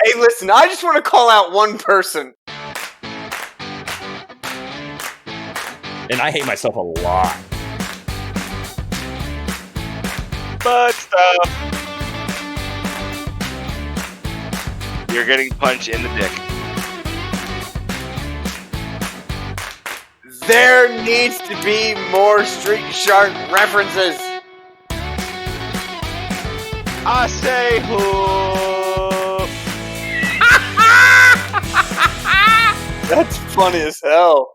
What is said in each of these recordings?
Hey, listen, I just want to call out one person. And I hate myself a lot. But stuff. You're getting punched in the dick. There needs to be more Street Shark references. I say who? That's funny as hell.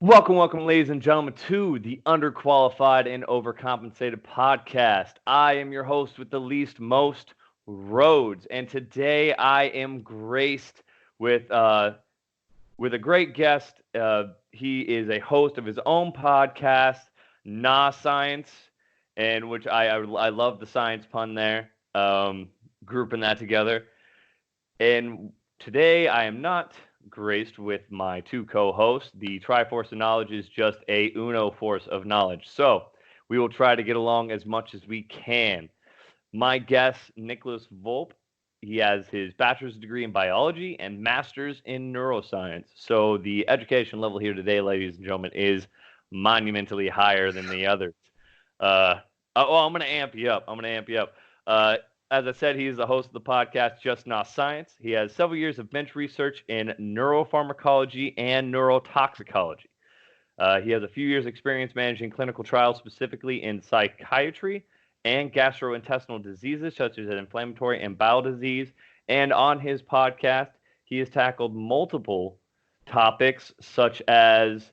Welcome, ladies and gentlemen, to the Underqualified and Overcompensated podcast. I am your host with the least most, Rhodes, and today I am graced with a great guest. He is a host of his own podcast, Nah Science, and which I love the science pun there, grouping that together. And today I am not graced with my two co-hosts. The Triforce of Knowledge is just a Uno force of knowledge. So we will try to get along as much as we can. My guest, Nicholas Volpe, he has his bachelor's degree in biology and master's in neuroscience. So the education level here today, ladies and gentlemen, is monumentally higher than the others. I'm going to amp you up. As I said, he is the host of the podcast Just Not Science. He has several years of bench research in neuropharmacology and neurotoxicology. He has a few years' experience managing clinical trials, specifically in psychiatry and gastrointestinal diseases such as inflammatory and bowel disease. And on his podcast, he has tackled multiple topics such as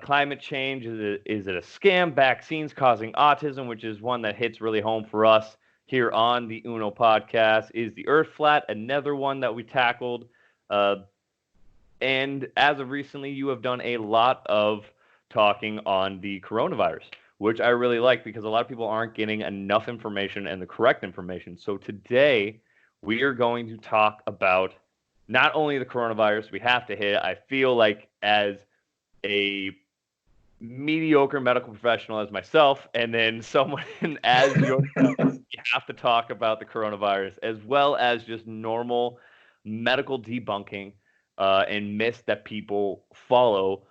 climate change. Is it a scam? Vaccines causing autism, which is one that hits really home for us here on the Uno podcast. Is the Earth flat? Another one that we tackled. And as of recently, you have done a lot of talking on the coronavirus, which I really like because a lot of people aren't getting enough information and the correct information. So today we are going to talk about not only the coronavirus we have to hit. I feel like as a mediocre medical professional as myself, and then someone as yourself, you have to talk about the coronavirus as well as just normal medical debunking and myths that people follow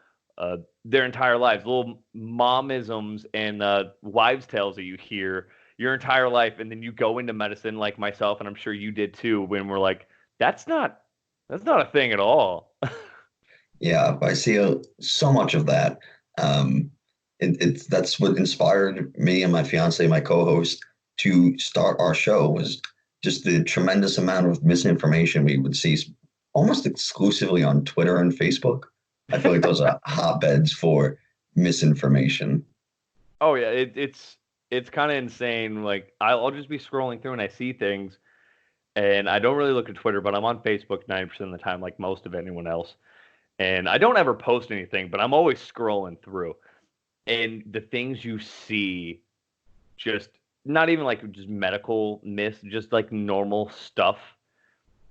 their entire lives, little momisms and wives' tales that you hear your entire life, and then you go into medicine like myself, and I'm sure you did too, when we're like, that's not a thing at all. Yeah, I see so much of that. That's what inspired me and my fiance, my co-host, to start our show, was just the tremendous amount of misinformation we would see almost exclusively on Twitter and Facebook. I feel like those are hotbeds for misinformation. Oh yeah, it's kind of insane. Like I'll just be scrolling through and I see things, and I don't really look at Twitter, but I'm on Facebook 90% of the time, like most of anyone else. And I don't ever post anything, but I'm always scrolling through. And the things you see, just not even like just medical myths, just like normal stuff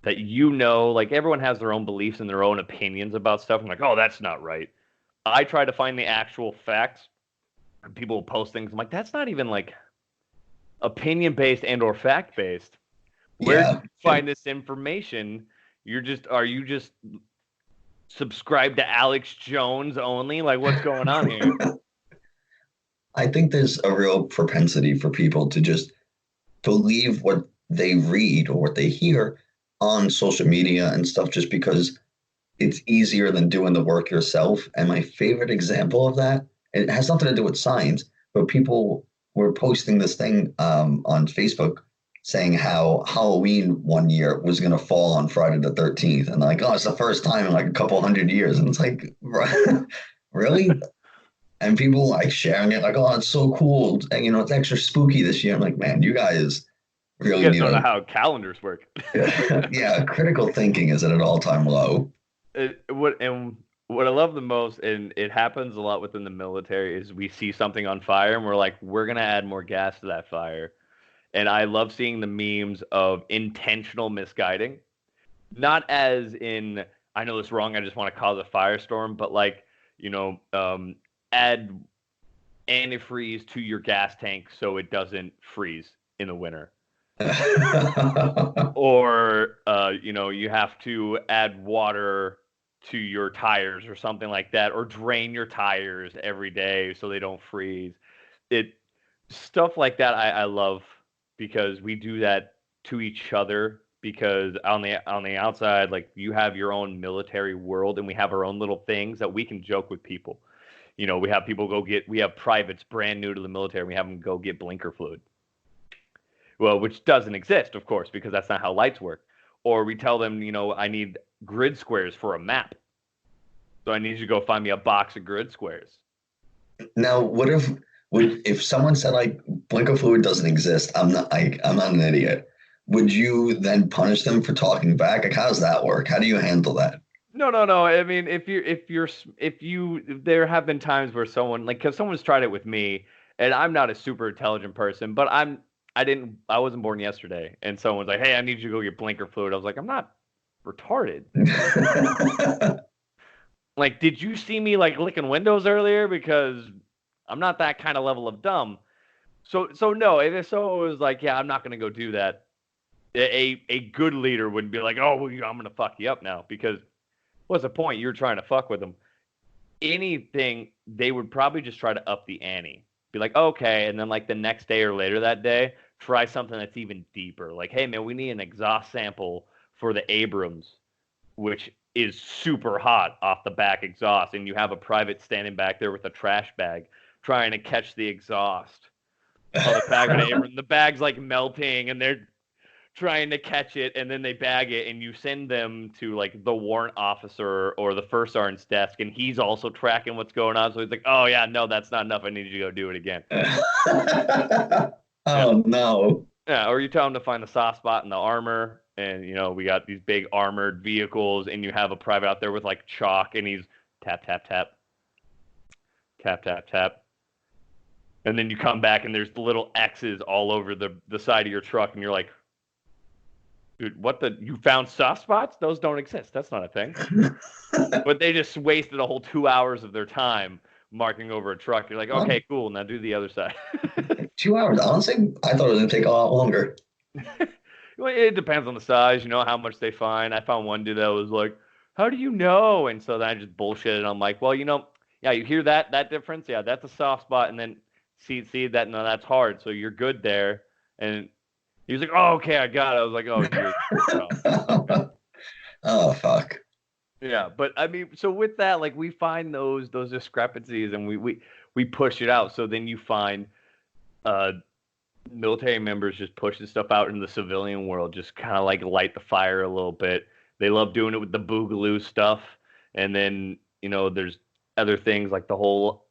that like everyone has their own beliefs and their own opinions about stuff. I'm like, oh, that's not right. I try to find the actual facts. And people will post things. I'm like, that's not even like opinion based and or fact based. Where do you find this information? Are you just subscribe to Alex Jones only? Like, what's going on here? I think there's a real propensity for people to just believe what they read or what they hear on social media and stuff, just because it's easier than doing the work yourself. And my favorite example of that, it has nothing to do with science, but people were posting this thing on Facebook saying how Halloween one year was going to fall on Friday the 13th. And like, oh, it's the first time in like a couple hundred years. And it's like, really? And people like sharing it like, oh, it's so cool. And, it's extra spooky this year. I'm like, man, you guys really You guys don't know how calendars work. Yeah, critical thinking is at an all-time low. What I love the most, and it happens a lot within the military, is we see something on fire and we're like, we're going to add more gas to that fire. And I love seeing the memes of intentional misguiding. Not as in, I know it's wrong, I just want to cause a firestorm, but like, add antifreeze to your gas tank so it doesn't freeze in the winter. Or, you have to add water to your tires or something like that, or drain your tires every day so they don't freeze. Stuff like that I love because we do that to each other because on the outside, like you have your own military world and we have our own little things that we can joke with people. We have people we have privates brand new to the military. We have them go get blinker fluid. Well, which doesn't exist, of course, because that's not how lights work. Or we tell them, I need grid squares for a map. So I need you to go find me a box of grid squares. Now, if someone said like blinker fluid doesn't exist, I'm not an idiot. Would you then punish them for talking back? Like, how does that work? How do you handle that? No. I mean, there have been times where someone, like, because someone's tried it with me, and I'm not a super intelligent person, but I wasn't born yesterday, and someone's like, "Hey, I need you to go get blinker fluid." I was like, "I'm not retarded." Like, did you see me like licking windows earlier? Because I'm not that kind of level of dumb. So no. If so, it was like, yeah, I'm not gonna go do that. A good leader wouldn't be like, "Oh, well, I'm gonna fuck you up now," because what's the point? You're trying to fuck with them. Anything, they would probably just try to up the ante. Be like, okay, and then like the next day or later that day, try something that's even deeper. Like, hey man, we need an exhaust sample for the Abrams, which is super hot off the back exhaust, and you have a private standing back there with a trash bag trying to catch the exhaust on the back of the Abrams. The bag's like melting, and they're trying to catch it, and then they bag it, and you send them to like the warrant officer or the first sergeant's desk, and he's also tracking what's going on. So he's like, "Oh yeah, no, that's not enough. I need you to go do it again." Oh no. Yeah, or you tell him to find the soft spot in the armor, and we got these big armored vehicles, and you have a private out there with like chalk, and he's tap tap tap, tap tap tap, and then you come back, and there's the little X's all over the side of your truck, and you're like, "Dude, you found soft spots? Those don't exist. That's not a thing." But they just wasted a whole 2 hours of their time marking over a truck. You're like, okay, cool. Now do the other side. 2 hours. Honestly, I thought it was gonna take a lot longer. Well, it depends on the size, how much they find. I found one dude that was like, "How do you know?" And so then I just bullshitted. I'm like, "Well, yeah, you hear that difference? Yeah, that's a soft spot. And then see that, no, that's hard. So you're good there." And he was like, "Oh, okay, I got it." I was like, "Oh, dude." Oh fuck. Yeah, but I mean, so with that, like we find those discrepancies, and we push it out. So then you find military members just pushing stuff out in the civilian world, just kind of like light the fire a little bit. They love doing it with the boogaloo stuff, and then there's other things like the whole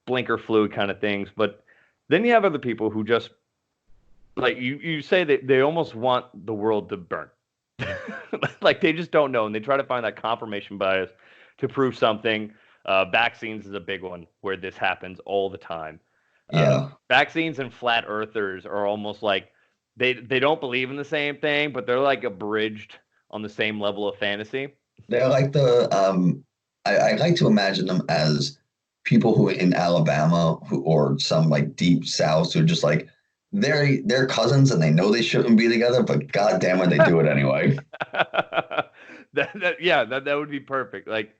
blinker fluid kind of things. But then you have other people who just like you say that they almost want the world to burn. Like they just don't know, and they try to find that confirmation bias to prove something. Vaccines is a big one where this happens all the time. Yeah. Vaccines and flat earthers are almost like they don't believe in the same thing, but they're like abridged on the same level of fantasy. They're like I like to imagine them as people who in Alabama or some like deep south who are just like they're cousins and they know they shouldn't be together, but god damn it, they do it anyway. that would be perfect. Like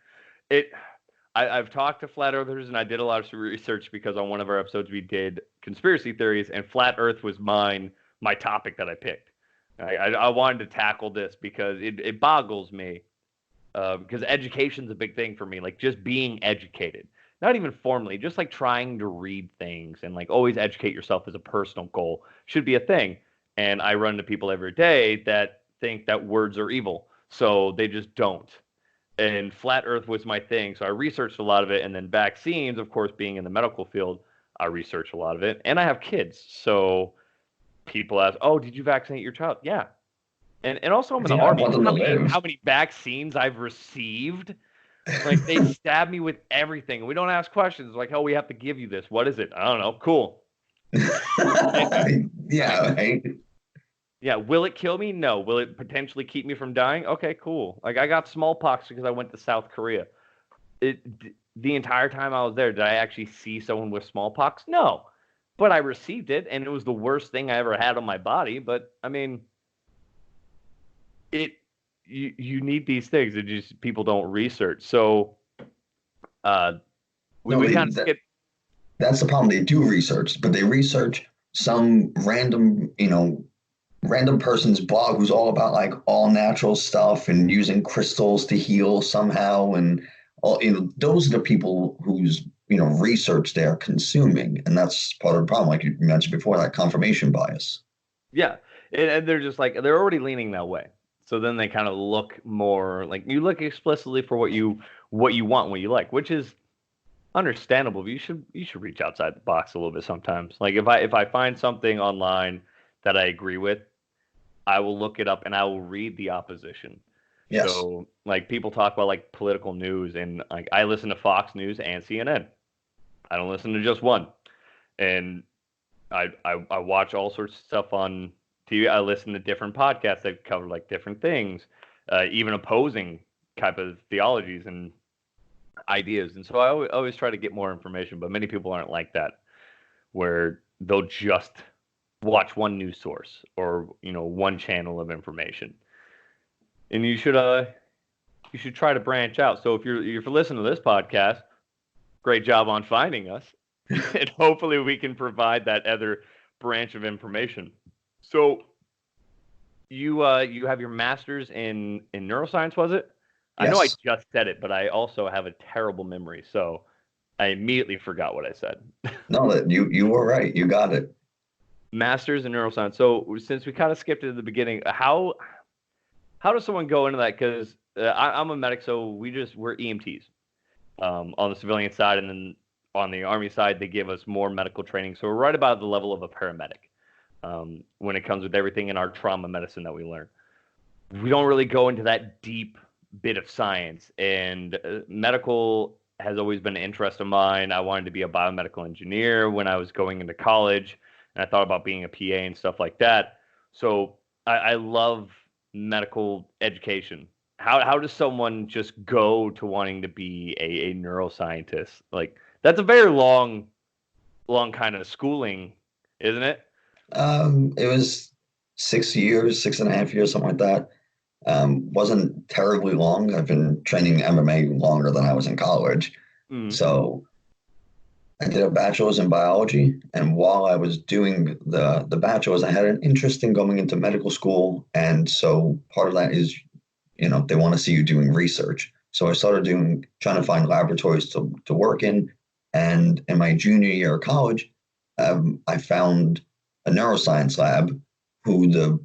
I've talked to flat earthers, and I did a lot of research because on one of our episodes we did conspiracy theories, and flat earth was my topic that I picked. I wanted to tackle this because it boggles me, because education's a big thing for me, like just being educated. Not even formally, just like trying to read things and like always educate yourself as a personal goal should be a thing. And I run into people every day that think that words are evil, so they just don't. And flat earth was my thing, so I researched a lot of it. And then vaccines, of course, being in the medical field, I researched a lot of it. And I have kids, so people ask, "Oh, did you vaccinate your child?" Yeah. And also I'm in the army. How many vaccines I've received? Like they stab me with everything. We don't ask questions like, "Oh, we have to give you this. What is it?" I don't know. Cool. Yeah, right. Yeah, will it kill me? No. Will it potentially keep me from dying? Okay, cool. Like I got smallpox because I went to South Korea. The entire time I was there, did I actually see someone with smallpox? No. But I received it, and it was the worst thing I ever had on my body. But I mean, you need these things, and just people don't research. So we No, kind of skip. that's the problem. They do research, but they research some random person's blog who's all about like all natural stuff and using crystals to heal somehow, and all those are the people whose research they're consuming, and that's part of the problem, like you mentioned before, that confirmation bias. Yeah, and they're just like they're already leaning that way. So then they kind of look more like you look explicitly for what you want, what you like, which is understandable. But you should reach outside the box a little bit sometimes. Like if I find something online that I agree with, I will look it up and I will read the opposition. Yes. So like people talk about like political news, and like I listen to Fox News and CNN. I don't listen to just one. And I watch all sorts of stuff on TV. I listen to different podcasts that cover like different things, even opposing type of theologies and ideas. And so I always try to get more information, but many people aren't like that, where they'll just watch one news source or one channel of information. And you should try to branch out. So if you're listening to this podcast, great job on finding us. And hopefully we can provide that other branch of information. So you have your master's in neuroscience, was it? Yes. I know I just said it, but I also have a terrible memory, so I immediately forgot what I said. No, that you were right. You got it. Master's in neuroscience. So since we kind of skipped it at the beginning, how does someone go into that? Because I'm a medic, so we're EMTs on the civilian side, and then on the Army side, they give us more medical training. So we're right about the level of a paramedic when it comes with everything in our trauma medicine that we learn. We don't really go into that deep bit of science, and medical has always been an interest of mine. I wanted to be a biomedical engineer when I was going into college, and I thought about being a PA and stuff like that. So I love medical education. How does someone just go to wanting to be a neuroscientist? Like, that's a very long kind of schooling, isn't it? It was 6 years, 6.5 years, something like that. Wasn't terribly long. I've been training MMA longer than I was in college. So I did a bachelor's in biology, and while I was doing the bachelor's, I had an interest in going into medical school. And so part of that is, they want to see you doing research. So I started trying to find laboratories to work in. And in my junior year of college, I found a neuroscience lab who the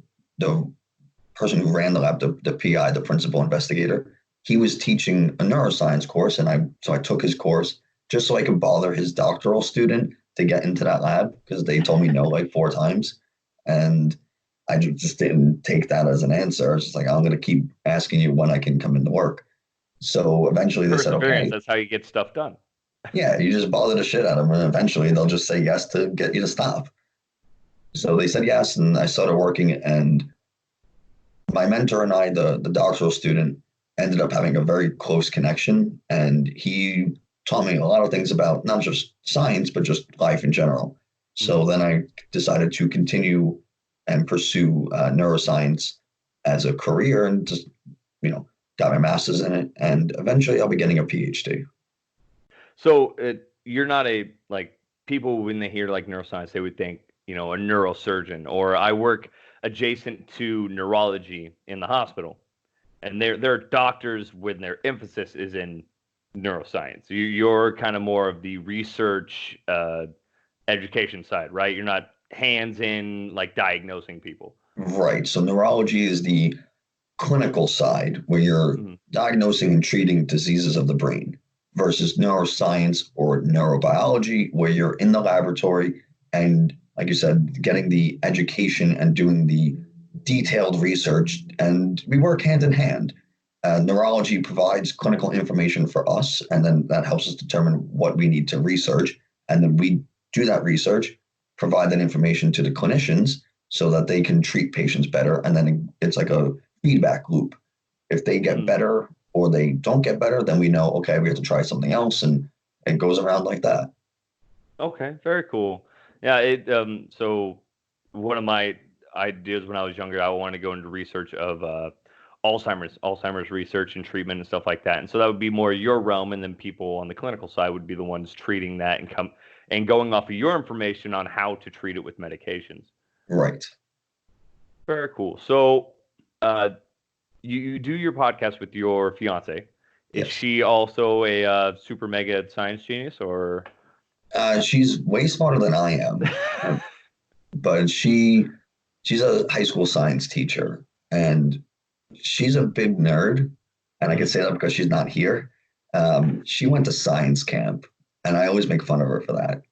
person who ran the lab, the PI, the principal investigator, he was teaching a neuroscience course. And so I took his course just so I could bother his doctoral student to get into that lab, because they told me no like 4 times. And I just didn't take that as an answer. I was just like, I'm going to keep asking you when I can come into work. So eventually they said, okay. That's how you get stuff done. Yeah, you just bother the shit out of them, and eventually they'll just say yes to get you to stop. So they said yes, and I started working, and my mentor and I, the doctoral student, ended up having a very close connection, and he taught me a lot of things about not just science, but just life in general. So then I decided to continue and pursue neuroscience as a career, and just, got my master's in it, and eventually I'll be getting a PhD. So you're not people, when they hear like neuroscience, they would think, a neurosurgeon, or I work adjacent to neurology in the hospital, and they're doctors when their emphasis is in neuroscience. You're kind of more of the research education side, right? You're not hands in like diagnosing people. Right. So neurology is the clinical side, where you're diagnosing and treating diseases of the brain, versus neuroscience or neurobiology, where you're in the laboratory and, like you said, getting the education and doing the detailed research, and we work hand in hand. Neurology provides clinical information for us, and then that helps us determine what we need to research, and then we do that research, provide that information to the clinicians so that they can treat patients better, and then it's like a feedback loop. If they get better or they don't get better, then we know, okay, we have to try something else, and it goes around like that. Okay, very cool. Yeah, so one of my ideas when I was younger, I wanted to go into research of Alzheimer's research and treatment and stuff like that. And so that would be more your realm, and then people on the clinical side would be the ones treating that and going off of your information on how to treat it with medications. Right. Very cool. So, you do your podcast with your fiance. Is Yes. she also a super mega science genius, or? She's way smarter than I am, but she's a high school science teacher, and she's a big nerd. And I can say that because she's not here. She went to science camp, and I always make fun of her for that.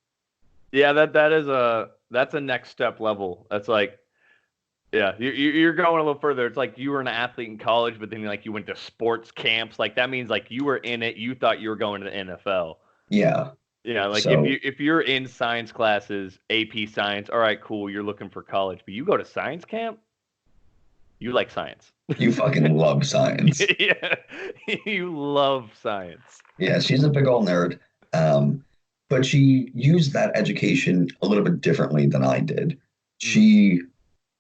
Yeah, that's a next step level. That's like, yeah, you're going a little further. It's like you were an athlete in college, but then like you went to sports camps. Like that means like you were in it. You thought you were going to the NFL. Yeah. Yeah, like So- if you're in science classes, AP science, all right, cool, you're looking for college, but you go to science camp, you like science. You fucking love science. Yeah, you love science. Yeah, she's a big old nerd. But she used that education a little bit differently than I did. She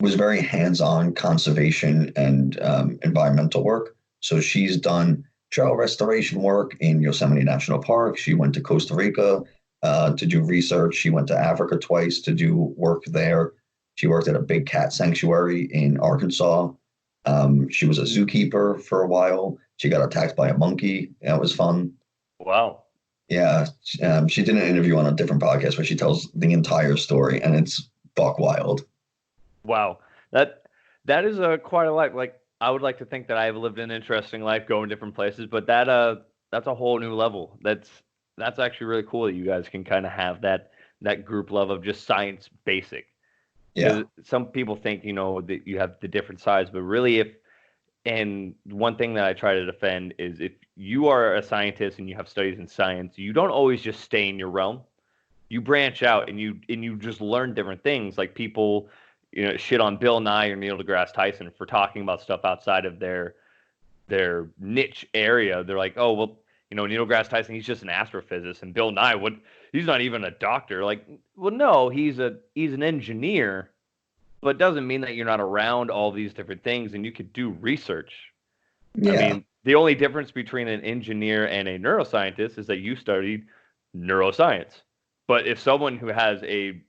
was very hands-on conservation and environmental work. So she's done trail restoration work in Yosemite National Park. She went to Costa Rica to do research. She went to Africa twice to do work there. She worked at a big cat sanctuary in Arkansas. She was a zookeeper for a while. She got attacked by a monkey. That was fun. Wow. Yeah, she did an interview on a different podcast where she tells the entire story, and it's buck wild. Wow. That is quite a life. Like I would like to think that I have lived an interesting life going different places, but that's a whole new level. That's actually really cool that you guys can kind of have that group love of just science basic. Yeah. Some people think, that you have the different sides, but really and one thing that I try to defend is if you are a scientist and you have studies in science, you don't always just stay in your realm. You branch out and you just learn different things. Like people, shit on Bill Nye or Neil deGrasse Tyson for talking about stuff outside of their niche area. They're like, oh, well, Neil deGrasse Tyson, he's just an astrophysicist, and Bill Nye, he's not even a doctor. Like, well, no, he's an engineer, but it doesn't mean that you're not around all these different things and you could do research. Yeah. I mean, the only difference between an engineer and a neuroscientist is that you studied neuroscience. But if someone who has a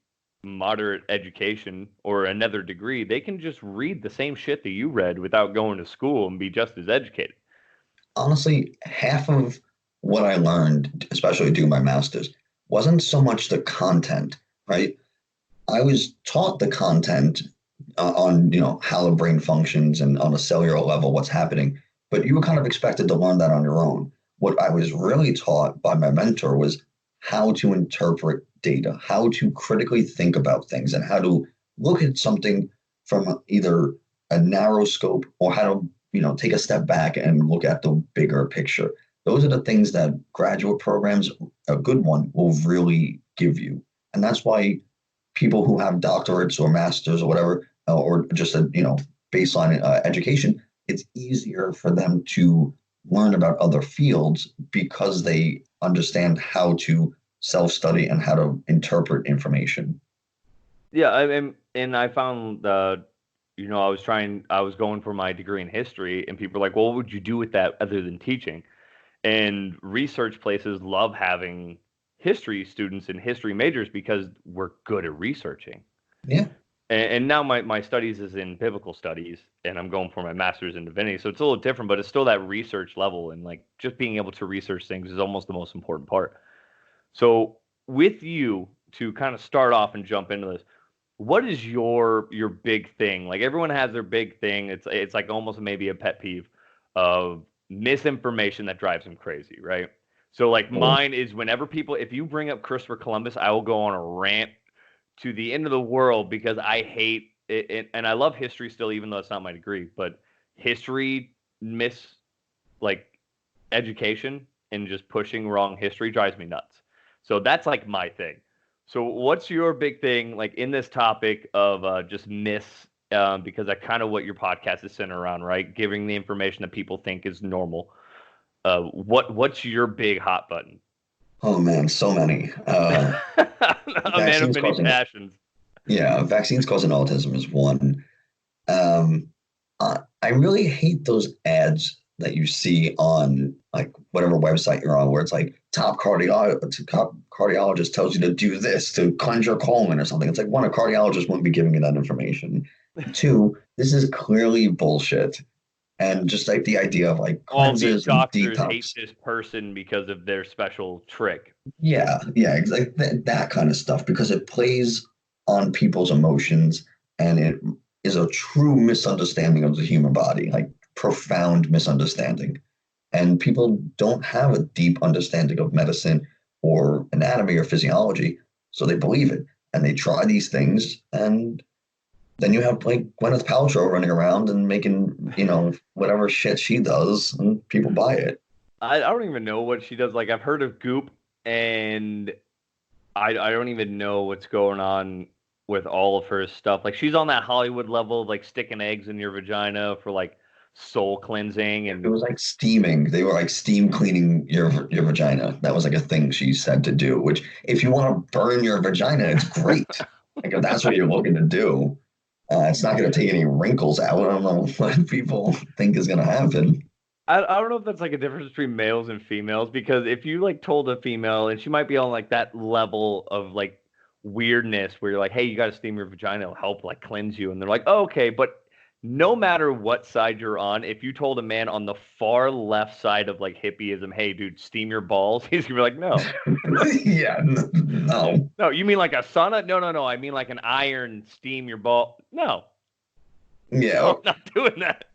moderate education or another degree, they can just read the same shit that you read without going to school and be just as educated. Honestly, half of what I learned, especially doing my master's, wasn't so much the content, right? I was taught the content on, how the brain functions and on a cellular level, what's happening, but you were kind of expected to learn that on your own. What I was really taught by my mentor was how to interpret data, how to critically think about things, and how to look at something from either a narrow scope or how to, take a step back and look at the bigger picture. Those are the things that graduate programs, a good one, will really give you. And that's why people who have doctorates or masters or whatever, or just a baseline education, it's easier for them to learn about other fields because they understand how to self-study and how to interpret information. Yeah, and I found I was going for my degree in history, and people were like, well, what would you do with that other than teaching? And research places love having history students and history majors because we're good at researching. Yeah. And now my studies is in biblical studies, and I'm going for my master's in divinity. So it's a little different, but it's still that research level. And like just being able to research things is almost the most important part. So with you, to kind of start off and jump into this, what is your big thing? Like everyone has their big thing. It's like almost maybe a pet peeve of misinformation that drives them crazy, right? So like mine is whenever if you bring up Christopher Columbus, I will go on a rant to the end of the world because I hate it, and I love history still, even though it's not my degree, but history education and just pushing wrong history drives me nuts. So that's like my thing. So what's your big thing like in this topic of just myths? Because that's kind of what your podcast is centered around, right? Giving the information that people think is normal. What's your big hot button? Oh man, so many. A man of many passions. Yeah, vaccines causing autism is one. I really hate those ads that you see on like whatever website you're on, where it's like top cardiologist tells you to do this to cleanse your colon or something. It's like, one, a cardiologist wouldn't be giving you that information. Two, this is clearly bullshit. And just like the idea of like All the cleanses and doctors hate detox. this person because of their special trick. Yeah, exactly that kind of stuff, because it plays on people's emotions, and it is a true misunderstanding of the human body, like profound misunderstanding. And people don't have a deep understanding of medicine or anatomy or physiology, so they believe it and they try these things, and then you have like Gwyneth Paltrow running around and making, whatever shit she does, and people buy it. I don't even know what she does. Like, I've heard of Goop, and I don't even know what's going on with all of her stuff. Like, she's on that Hollywood level of like sticking eggs in your vagina for like soul cleansing, It and was like steaming. They were like steam cleaning your vagina. That was like a thing she said to do, which if you want to burn your vagina, it's great. Like if that's what you're looking to do, it's not going to take any wrinkles out. I don't know what people think is going to happen. I don't know if that's like a difference between males and females, because if you like told a female and she might be on like that level of like weirdness where you're like, hey, you got to steam your vagina, it'll help like cleanse you, and they're like, oh, okay, but no matter what side you're on, if you told a man on the far left side of like hippieism, hey, dude, steam your balls, he's gonna be like, no. Yeah, no. No, you mean like a sauna? No, I mean like an iron steam your ball. No, Yeah. no, I'm not doing that.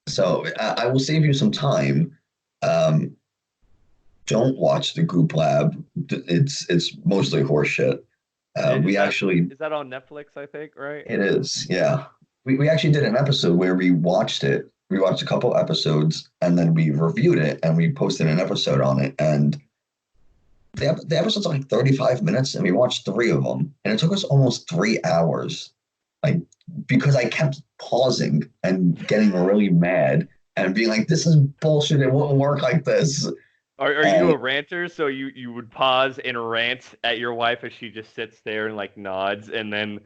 So I will save you some time. Um, don't watch the Goop Lab. It's mostly horseshit. We actually Is that on Netflix, I think, right? It is, yeah. We actually did an episode where we watched it. We watched a couple episodes and then we reviewed it and we posted an episode on it. And the episode's like 35 minutes and we watched three of them. And it took us almost 3 hours. Like, because I kept pausing and getting really mad and being like, this is bullshit. It won't work like this. Are you a ranter? So you would pause and rant at your wife as she just sits there and like nods and then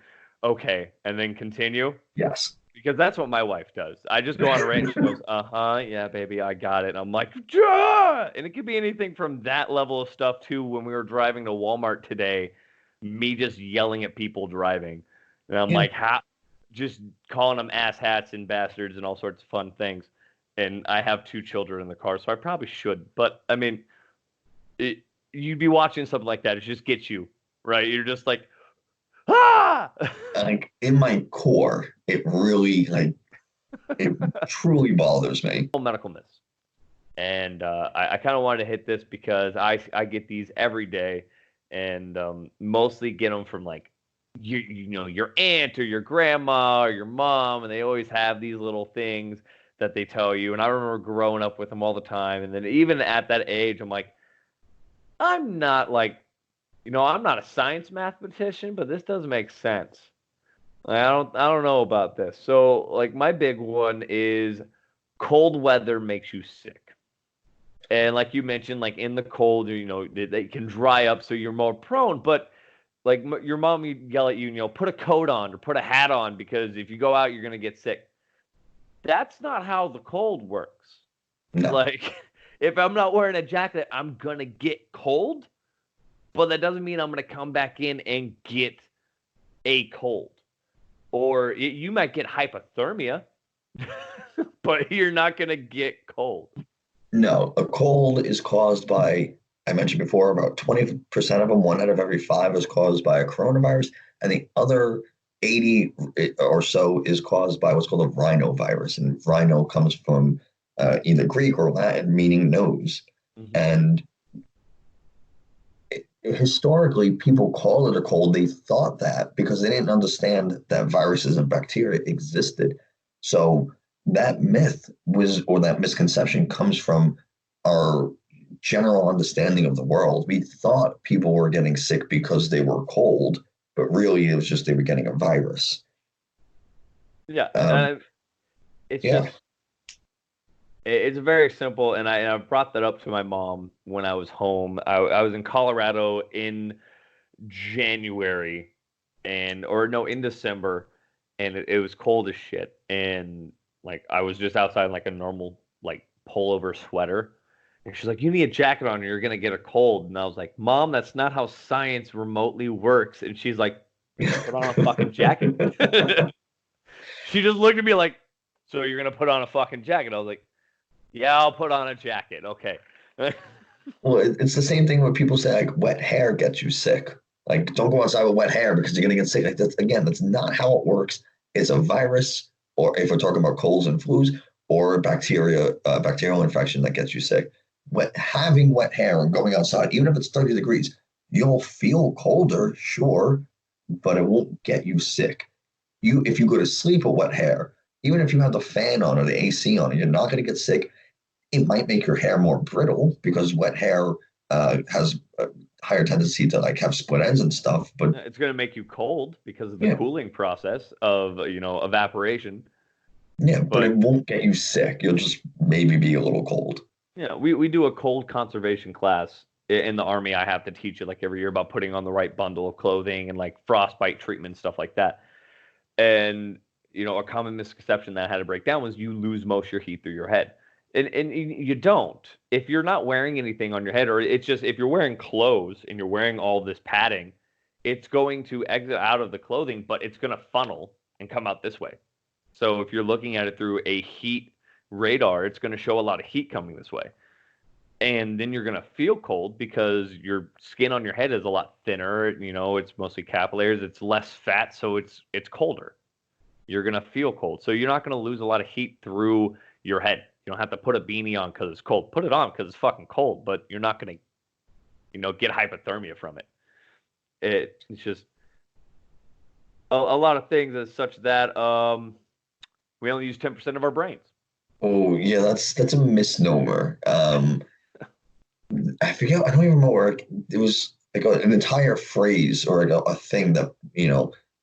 okay and then continue? Yes. Because that's what my wife does. I just go on a rant. She goes, yeah, baby, I got it. And I'm like, Duh! And it could be anything from that level of stuff to when we were driving to Walmart today, me just yelling at people driving. And I'm like, just calling them ass hats and bastards and all sorts of fun things. And I have 2 children in the car, so I probably should. But I mean, you'd be watching something like that. It just gets you, right? You're just like, ah! Like in my core, it really it truly bothers me. Medical myths. And I kind of wanted to hit this because I get these every day, and mostly get them from like your aunt or your grandma or your mom, and they always have these little things that they tell you. And I remember growing up with them all the time. And then even at that age, I'm like, I'm not like, I'm not a science mathematician, but this does make sense. I don't know about this. So like my big one is cold weather makes you sick. And like you mentioned, like in the cold, they can dry up, so you're more prone. But like your mom would yell at you, put a coat on or put a hat on, because if you go out, you're going to get sick. That's not how the cold works. No. Like, if I'm not wearing a jacket, I'm going to get cold, but that doesn't mean I'm going to come back in and get a cold. Or you might get hypothermia, but you're not going to get cold. No, a cold is caused by, I mentioned before, about 20% of them, 1 out of every 5 is caused by a coronavirus, and the other 80 or so is caused by what's called a rhinovirus. And rhino comes from either Greek or Latin, meaning nose. Mm-hmm. And historically, people call it a cold. They thought that because they didn't understand that viruses and bacteria existed. So that myth or that misconception comes from our general understanding of the world. We thought people were getting sick because they were cold, but really it was just they were getting a virus. Yeah. It's very simple. And I brought that up to my mom when I was home. I was in Colorado in January in December, and it was cold as shit. And Like I was just outside in like a normal like pullover sweater. And she's like, you need a jacket on or you're gonna get a cold. And I was like, Mom, that's not how science remotely works. And she's like, put on a fucking jacket. She just looked at me like, so you're gonna put on a fucking jacket? I was like, yeah, I'll put on a jacket. Okay. Well, it's the same thing when people say like wet hair gets you sick. Like, don't go outside with wet hair because you're gonna get sick. Like that's not how it works. It's a virus, or if we're talking about colds and flus, or bacterial infection that gets you sick. Having wet hair and going outside, even if it's 30 degrees, you'll feel colder, sure, but it won't get you sick. If you go to sleep with wet hair, even if you have the fan on or the AC on, you're not going to get sick. It might make your hair more brittle because wet hair has a higher tendency to like have split ends and stuff. But it's going to make you cold because of the cooling process of evaporation. Yeah, but it won't get you sick. You'll just maybe be a little cold. Yeah, we do a cold conservation class in the Army. I have to teach it like every year about putting on the right bundle of clothing and like frostbite treatment, stuff like that. And, a common misconception that I had to break down was you lose most of your heat through your head. And you don't. If you're not wearing anything on your head, or it's just if you're wearing clothes and you're wearing all this padding, it's going to exit out of the clothing, but it's going to funnel and come out this way. So if you're looking at it through a heat radar, it's going to show a lot of heat coming this way. And then you're going to feel cold because your skin on your head is a lot thinner. It's mostly capillaries. It's less fat, so it's colder. You're going to feel cold. So you're not going to lose a lot of heat through your head. You don't have to put a beanie on because it's cold. Put it on because it's fucking cold, but you're not going to, get hypothermia from it. It's just a lot of things as such that we only use 10% of our brains. Oh yeah, that's a misnomer. I forget. I don't even remember. It was like an entire phrase or like a thing that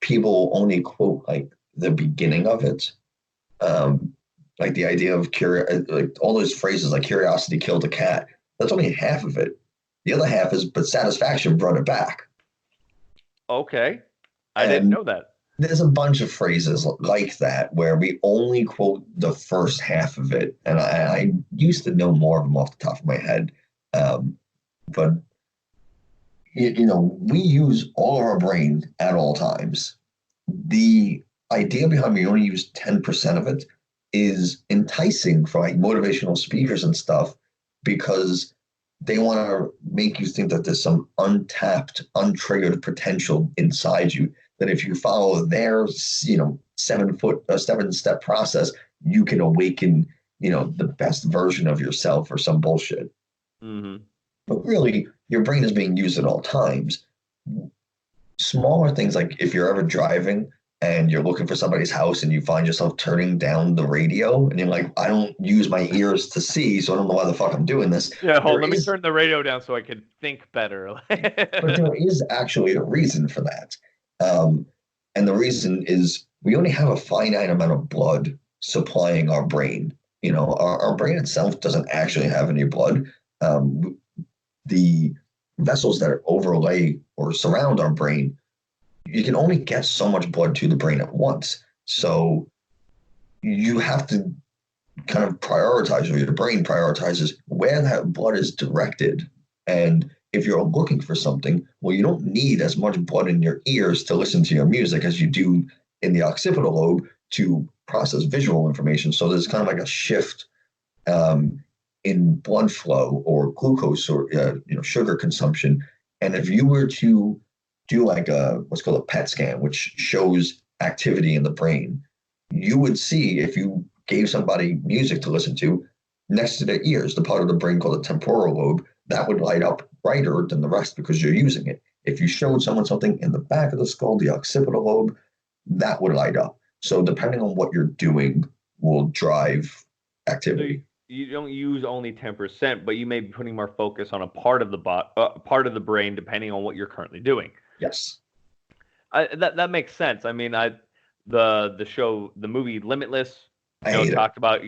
people only quote like the beginning of it. Like the idea of like all those phrases like curiosity killed a cat. That's only half of it. The other half is, but satisfaction brought it back. Okay, I didn't know that. There's a bunch of phrases like that where we only quote the first half of it, and I used to know more of them off the top of my head. But we use all of our brain at all times. The idea behind we only use 10% of it is enticing for like motivational speakers and stuff because they want to make you think that there's some untapped, untriggered potential inside you. That if you follow their, 7-step process, you can awaken, the best version of yourself or some bullshit. Mm-hmm. But really, your brain is being used at all times. Smaller things like if you're ever driving and you're looking for somebody's house and you find yourself turning down the radio and you're like, I don't use my ears to see, so I don't know why the fuck I'm doing this. Yeah, let me turn the radio down so I can think better. But there is actually a reason for that. And the reason is we only have a finite amount of blood supplying our brain. Our brain itself doesn't actually have any blood. The vessels that overlay or surround our brain, you can only get so much blood to the brain at once. So you have to kind of prioritize, or your brain prioritizes where that blood is directed. And if you're looking for something, well, you don't need as much blood in your ears to listen to your music as you do in the occipital lobe to process visual information. So there's kind of like a shift in blood flow or glucose or sugar consumption. And if you were to do like what's called a PET scan, which shows activity in the brain, you would see if you gave somebody music to listen to next to their ears, the part of the brain called the temporal lobe, that would light up brighter than the rest because you're using it. If you showed someone something in the back of the skull, the occipital lobe, that would light up. So depending on what you're doing will drive activity. So you don't use only 10%, but you may be putting more focus on a part of the brain depending on what you're currently doing. Yes. That makes sense. I mean, the movie Limitless, talked about.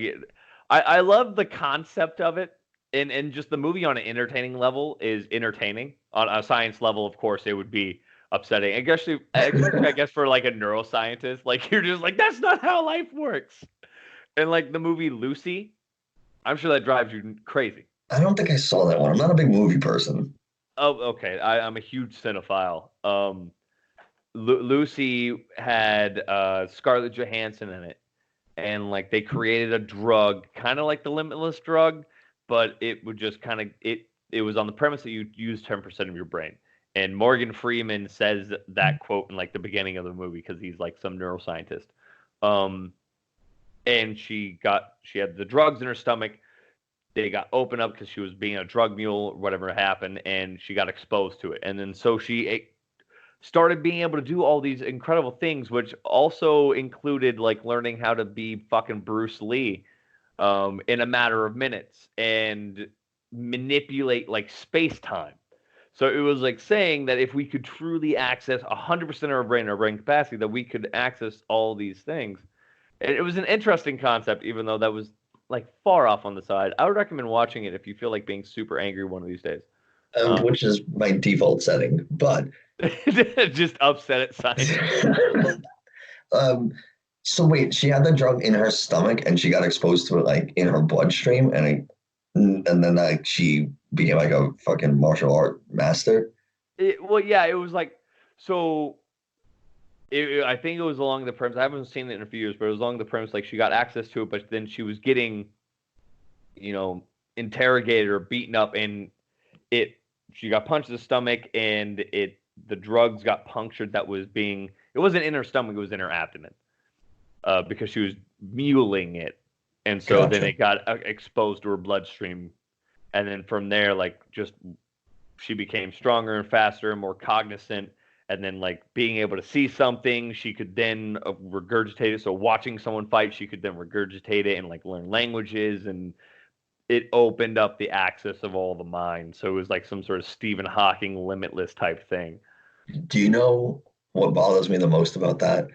I love the concept of it, and just the movie on an entertaining level is entertaining. On a science level, of course, it would be upsetting. I guess for like a neuroscientist, like you're just like, that's not how life works. And like the movie Lucy, I'm sure that drives you crazy. I don't think I saw that one. I'm not a big movie person. Oh, okay. I'm a huge cinephile. Lucy had Scarlett Johansson in it, and like they created a drug, kind of like the Limitless drug, but it would just kind of it was on the premise that you use 10% of your brain. And Morgan Freeman says that quote in like the beginning of the movie because he's like some neuroscientist. And she had the drugs in her stomach. They got opened up because she was being a drug mule or whatever happened, and she got exposed to it. And then so she started being able to do all these incredible things, which also included like learning how to be fucking Bruce Lee in a matter of minutes and manipulate like space time. So it was like saying that if we could truly access 100% of our brain capacity, that we could access all these things. And it was an interesting concept, even though that was like far off on the side. I would recommend watching it if you feel like being super angry one of these days. Which is my default setting. But just upset at science. so wait, she had the drug in her stomach and she got exposed to it like in her bloodstream, and then like she became like a fucking martial art master. Well, yeah, it was like so. I think it was along the premise. I haven't seen it in a few years, but it was along the premise like she got access to it, but then she was getting, interrogated or beaten up, and she got punched in the stomach, and the drugs got punctured. It wasn't in her stomach, it was in her abdomen, because she was muling it, and so then it got exposed to her bloodstream, and then from there, like just she became stronger and faster and more cognizant. And then, like, being able to see something, she could then regurgitate it. So watching someone fight, she could then regurgitate it and, like, learn languages. And it opened up the access of all the mind. So it was like some sort of Stephen Hawking Limitless type thing. Do you know what bothers me the most about that?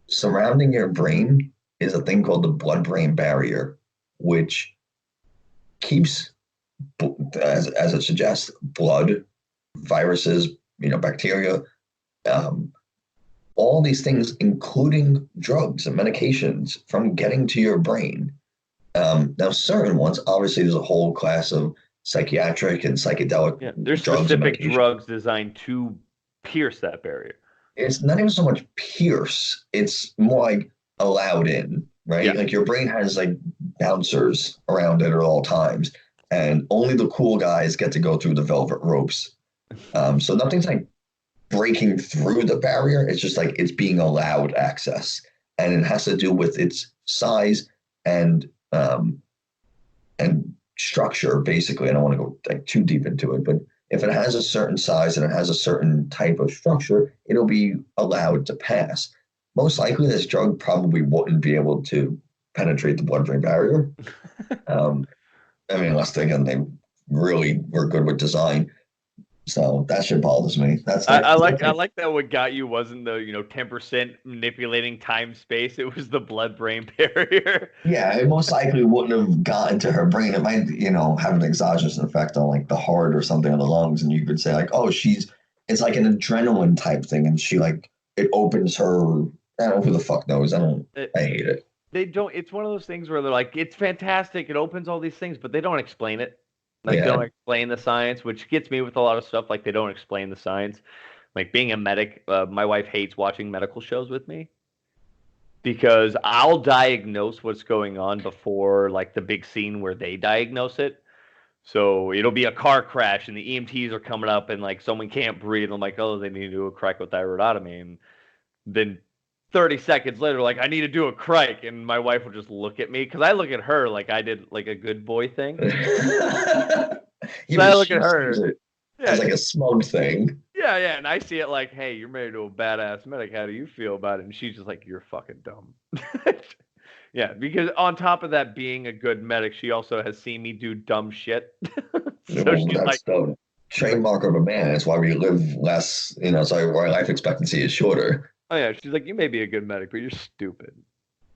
Surrounding your brain is a thing called the blood-brain barrier, which keeps, as it suggests, blood, viruses, bacteria, all these things, including drugs and medications, from getting to your brain. Now, certain ones, obviously, there's a whole class of psychiatric and psychedelic there's drugs specific drugs designed to pierce that barrier. It's not even so much pierce; it's more like allowed in, right? Yeah. Like your brain has like bouncers around it at all times, and only the cool guys get to go through the velvet ropes. So nothing's like breaking through the barrier. It's just like it's being allowed access, and it has to do with its size and structure. Basically, I don't want to go like too deep into it, but if it has a certain size and it has a certain type of structure, it'll be allowed to pass. Most likely, this drug probably wouldn't be able to penetrate the blood-brain barrier. Unless they really were good with design. So that shit bothers me. I like that what got you wasn't the 10% manipulating time space. It was the blood brain barrier. Yeah, it most likely wouldn't have gotten to her brain. It might have an exogenous effect on like the heart or something on the lungs, and you could say like, oh, it's like an adrenaline type thing, and she like it opens her. I don't know, who the fuck knows. I hate it. They don't. It's one of those things where they're like, it's fantastic. It opens all these things, but they don't explain it. Like, they don't explain the science, which gets me with a lot of stuff. Like, they don't explain the science. Like, being a medic, my wife hates watching medical shows with me because I'll diagnose what's going on before, like, the big scene where they diagnose it. So it'll be a car crash, and the EMTs are coming up, and, like, someone can't breathe. I'm like, oh, they need to do a cricothyroidotomy. And then 30 seconds later, like, I need to do a crike, and my wife will just look at me because I look at her like I did like a good boy thing. So I look at her as like a smug thing. Yeah, and I see it like, hey, you're married to a badass medic. How do you feel about it? And she's just like, you're fucking dumb. Yeah, because on top of that being a good medic, she also has seen me do dumb shit. So she's like, the trademark of a man. It's why we live less. So why life expectancy is shorter. Oh yeah, she's like, you may be a good medic, but you're stupid.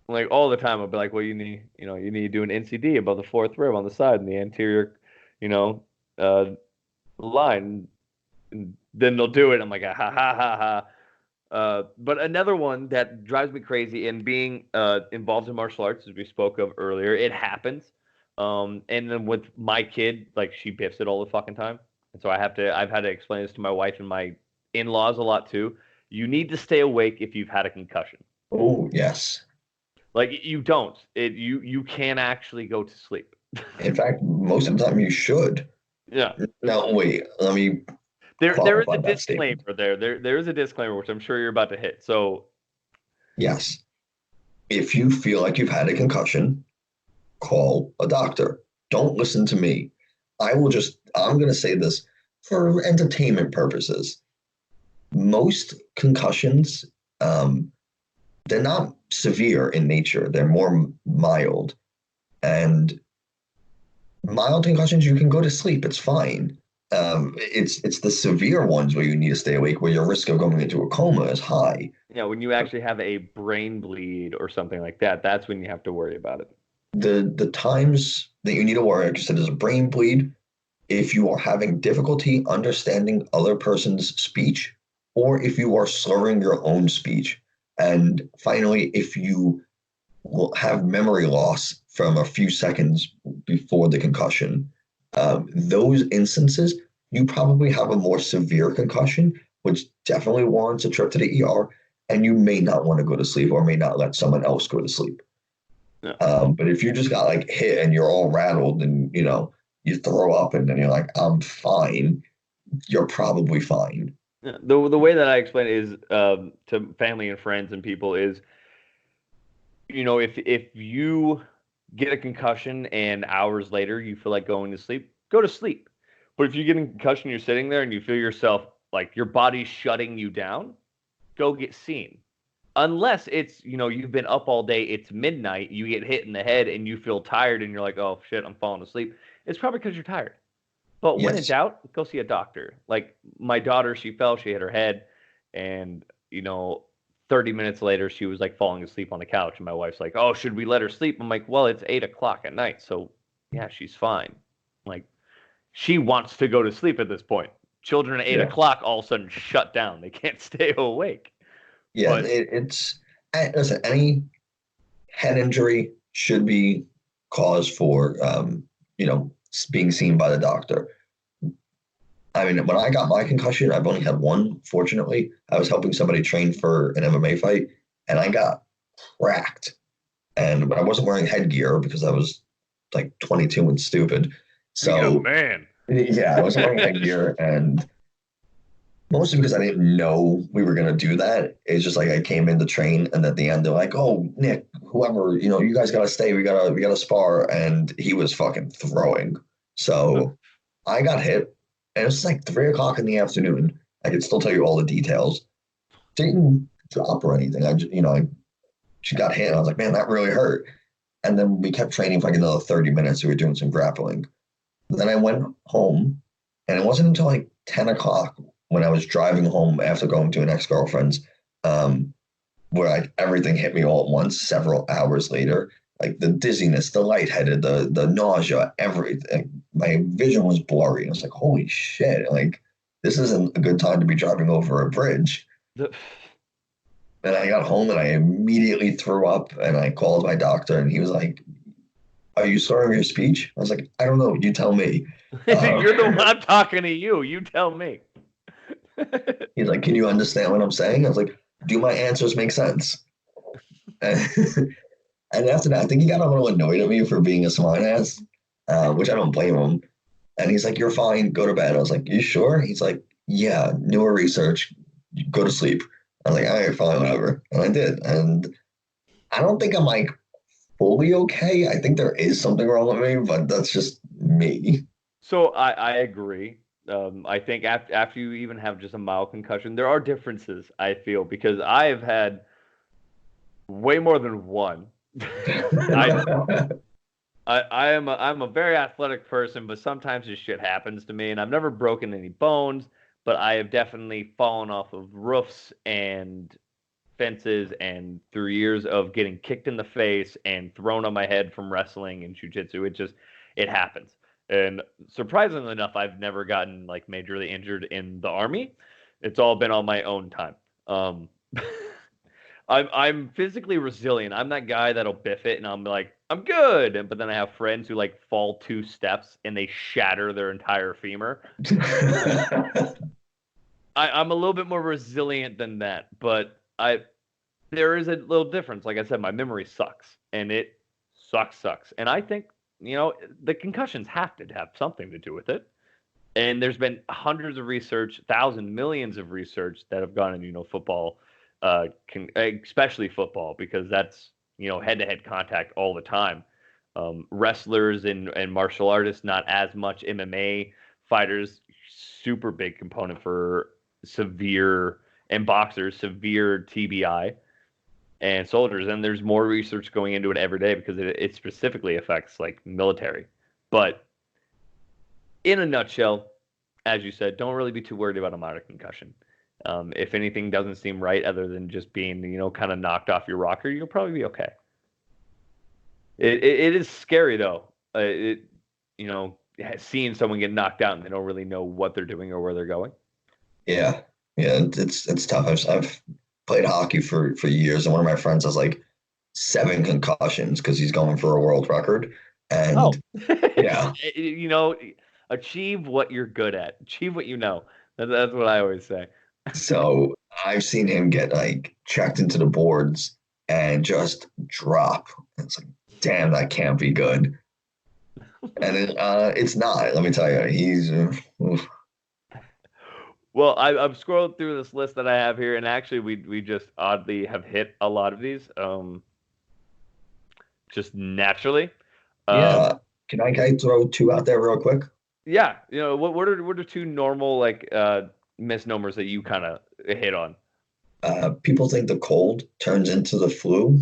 Like all the time, I'll be like, well, you need to do an NCD above the fourth rib on the side and the anterior, line. And then they'll do it. I'm like, ha ha ha ha. But another one that drives me crazy, and being involved in martial arts, as we spoke of earlier, it happens. And then with my kid, like she biffs it all the fucking time, and so I've had to explain this to my wife and my in-laws a lot too. You need to stay awake if you've had a concussion. Oh, yes. Like you don't, you can actually go to sleep. In fact, most of the time you should. Yeah. Now, wait, let me There is qualify a that statement. disclaimer there. There is a disclaimer which I'm sure you're about to hit. So Yes. If you feel like you've had a concussion, call a doctor. Don't listen to me. I'm going to say this for entertainment purposes. Most concussions, they're not severe in nature. They're more mild. And mild concussions, you can go to sleep. It's fine. It's the severe ones where you need to stay awake, where your risk of going into a coma is high. yeah, when you actually have a brain bleed or something like that, that's when you have to worry about it. The times that you need to worry, like you said, is a brain bleed. If you are having difficulty understanding other person's speech, or if you are slurring your own speech. And finally, if you will have memory loss from a few seconds before the concussion, those instances, you probably have a more severe concussion, which definitely warrants a trip to the ER, and you may not want to go to sleep or may not let someone else go to sleep. Yeah. But if you just got like hit and you're all rattled and, you throw up and then you're like, I'm fine, you're probably fine. Yeah. The way that I explain it is to family and friends and people is, if you get a concussion and hours later you feel like going to sleep, go to sleep. But if you get a concussion, you're sitting there and you feel yourself like your body's shutting you down, go get seen. Unless it's, you've been up all day, it's midnight, you get hit in the head and you feel tired and you're like, oh shit, I'm falling asleep. It's probably because you're tired. But when in Yes. doubt, go see a doctor. Like my daughter, she fell, she hit her head, and 30 minutes later, she was like falling asleep on the couch. And my wife's like, oh, should we let her sleep? I'm like, well, it's 8 o'clock at night. So yeah, she's fine. Like she wants to go to sleep at this point. Children at 8 o'clock all of a sudden shut down. They can't stay awake. Yeah, But listen, any head injury should be cause for, being seen by the doctor. I mean, when I got my concussion, I've only had one, fortunately. I was helping somebody train for an MMA fight, and I got cracked. But I wasn't wearing headgear because I was like 22 and stupid. So, man. yeah, I wasn't wearing headgear, and mostly because I didn't know we were going to do that. It's just like I came in to train, and at the end, they're like, oh, Nick, whoever, you guys got to stay. We gotta spar. And he was fucking throwing. So I got hit. And it was like 3 o'clock in the afternoon. I could still tell you all the details. Didn't drop or anything. She got hit. And I was like, man, that really hurt. And then we kept training for like another 30 minutes. We were doing some grappling. Then I went home, and it wasn't until like 10 o'clock when I was driving home after going to an ex-girlfriend's, where everything hit me all at once several hours later. Like the dizziness, the lightheaded, the nausea, everything. My vision was blurry. I was like, holy shit, like this isn't a good time to be driving over a bridge. And I got home and I immediately threw up, and I called my doctor, and he was like, are you slurring your speech? I was like, I don't know. You tell me. You're the one, I'm talking to you. You tell me. He's like, can you understand what I'm saying? I was like, do my answers make sense? And after that, I think he got a little annoyed at me for being a smartass, which I don't blame him. And he's like, you're fine, go to bed. I was like, you sure? He's like, yeah, newer research, go to sleep. I was like, all right, fine, whatever. And I did. And I don't think I'm like fully okay. I think there is something wrong with me, but that's just me. So I agree. I think after you even have just a mild concussion, there are differences, I feel, because I have had way more than one. I'm a very athletic person, but sometimes this shit happens to me, and I've never broken any bones, but I have definitely fallen off of roofs and fences, and through years of getting kicked in the face and thrown on my head from wrestling and jiu-jitsu, it happens. And surprisingly enough, I've never gotten like majorly injured in the Army. It's all been on my own time. I'm physically resilient. I'm that guy that'll biff it and I'm like, I'm good. But then I have friends who like fall 2 steps and they shatter their entire femur. I'm a little bit more resilient than that, but there is a little difference. Like I said, my memory sucks, and it sucks. And I think the concussions have to have something to do with it. And there's been hundreds of research, thousands, millions of research that have gone into football, especially football, because that's head-to-head contact all the time. Wrestlers and martial artists, not as much. MMA fighters, super big component for severe, and boxers, severe TBI, and soldiers. And there's more research going into it every day because it specifically affects like military. But in a nutshell, as you said, don't really be too worried about a minor concussion. If anything doesn't seem right other than just being, kind of knocked off your rocker, you'll probably be okay. It is scary though. Seeing someone get knocked out and they don't really know what they're doing or where they're going. Yeah, it's tough. I've played hockey for years, and one of my friends has like 7 concussions because he's going for a world record. And yeah, achieve what you're good at. Achieve what you know. That's what I always say. So I've seen him get like checked into the boards and just drop. It's like, damn, that can't be good. And it's not. Let me tell you, he's. Well, I've scrolled through this list that I have here, and actually, we just oddly have hit a lot of these, just naturally. Yeah. Can I throw 2 out there real quick? Yeah. What are 2 normal like misnomers that you kind of hit on? People think the cold turns into the flu.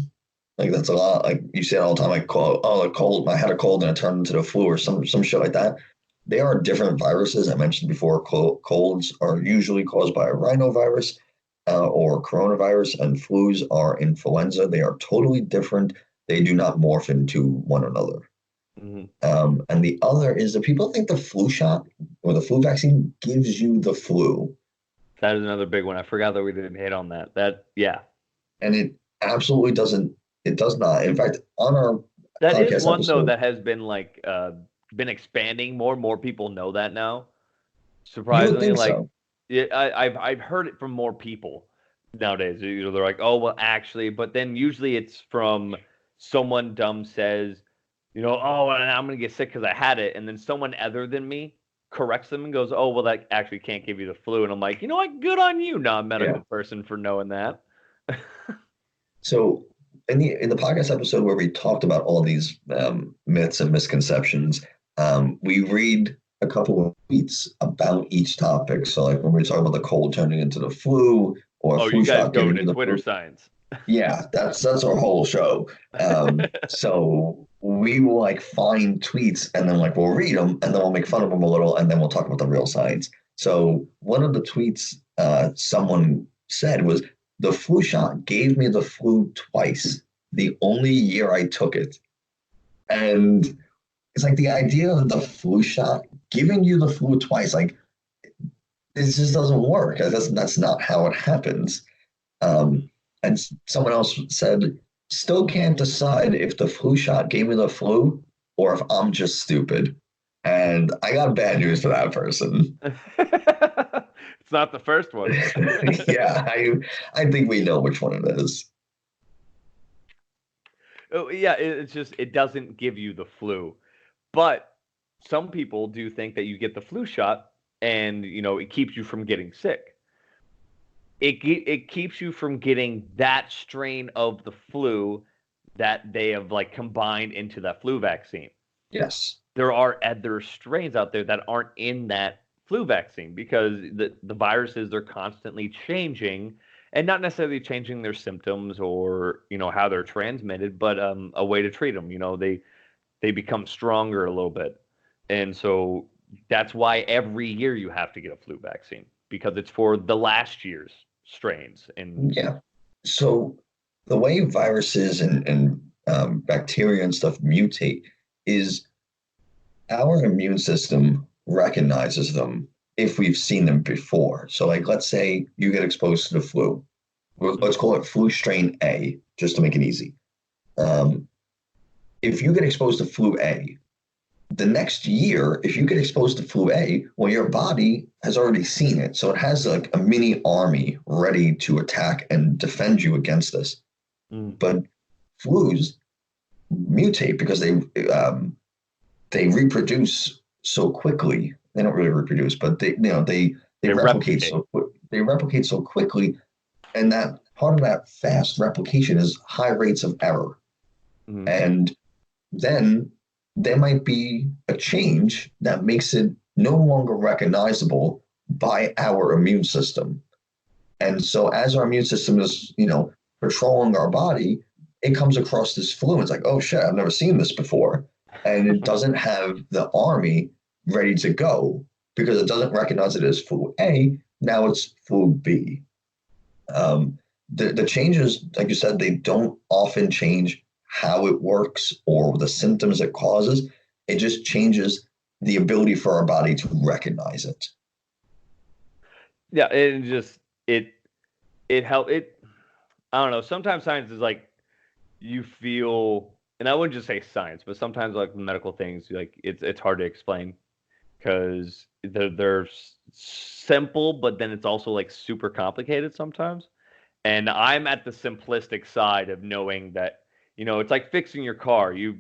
Like that's a lot. Like you say it all the time. Like, a cold. I had a cold and it turned into the flu or some shit like that. They are different viruses. I mentioned before, colds are usually caused by a rhinovirus or coronavirus, and flus are influenza. They are totally different. They do not morph into one another. Mm-hmm. And the other is that people think the flu shot or the flu vaccine gives you the flu. That is another big one. I forgot that we didn't hit on that. And it absolutely doesn't. It does not. In fact, on our that is one episode, though that has been like been expanding. More and more people know that now. Surprisingly, like so. I've heard it from more people nowadays. They're like, oh well, actually, but then usually it's from someone dumb says, oh, and I'm gonna get sick because I had it, and then someone other than me corrects them and goes, oh well, that actually can't give you the flu, and I'm like, what? Good on you, non-medical person, for knowing that. So. In the podcast episode where we talked about all these myths and misconceptions, we read a couple of tweets about each topic. So, like when we talk about the cold turning into the flu, or flu you guys shot go into Twitter science. Yeah, that's our whole show. So we will like find tweets and then like we'll read them and then we'll make fun of them a little and then we'll talk about the real science. So one of the tweets someone said was, the flu shot gave me the flu twice, the only year I took it. And it's like the idea of the flu shot giving you the flu twice, like it just doesn't work. That's not how it happens. And someone else said, still can't decide if the flu shot gave me the flu or if I'm just stupid. And I got bad news for that person. It's not the first one. Yeah, I think we know which one it is. Oh, yeah, it's just it doesn't give you the flu. But some people do think that you get the flu shot and, it keeps you from getting sick. It keeps you from getting that strain of the flu that they have like combined into that flu vaccine. Yes. There are other strains out there that aren't in that flu vaccine because the viruses are constantly changing and not necessarily changing their symptoms or how they're transmitted, but a way to treat them. They become stronger a little bit, and so that's why every year you have to get a flu vaccine because it's for the last year's strains. And so the way viruses and bacteria and stuff mutate is our immune system recognizes them if we've seen them before. So like, let's say you get exposed to the flu. let's call it flu strain A, just to make it easy. If you get exposed to flu A, the next year, if you get exposed to flu A, well, your body has already seen it. So it has like a mini army ready to attack and defend you against this. But flus mutate because they reproduce so quickly. They don't really reproduce, but they replicate so quickly, and that part of that fast replication is high rates of error. And then there might be a change that makes it no longer recognizable by our immune system. And so as our immune system is, patrolling our body, it comes across this flu and it's like, oh shit, I've never seen this before. And it doesn't have the army ready to go because it doesn't recognize it as flu A. Now it's flu B. The changes, like you said, they don't often change how it works or the symptoms it causes. It just changes the ability for our body to recognize it. Yeah, it helps. I don't know. Sometimes science is like you feel, and I wouldn't just say science, but sometimes like medical things, like it's hard to explain because they're simple, but then it's also like super complicated sometimes. And I'm at the simplistic side of knowing that, it's like fixing your car. You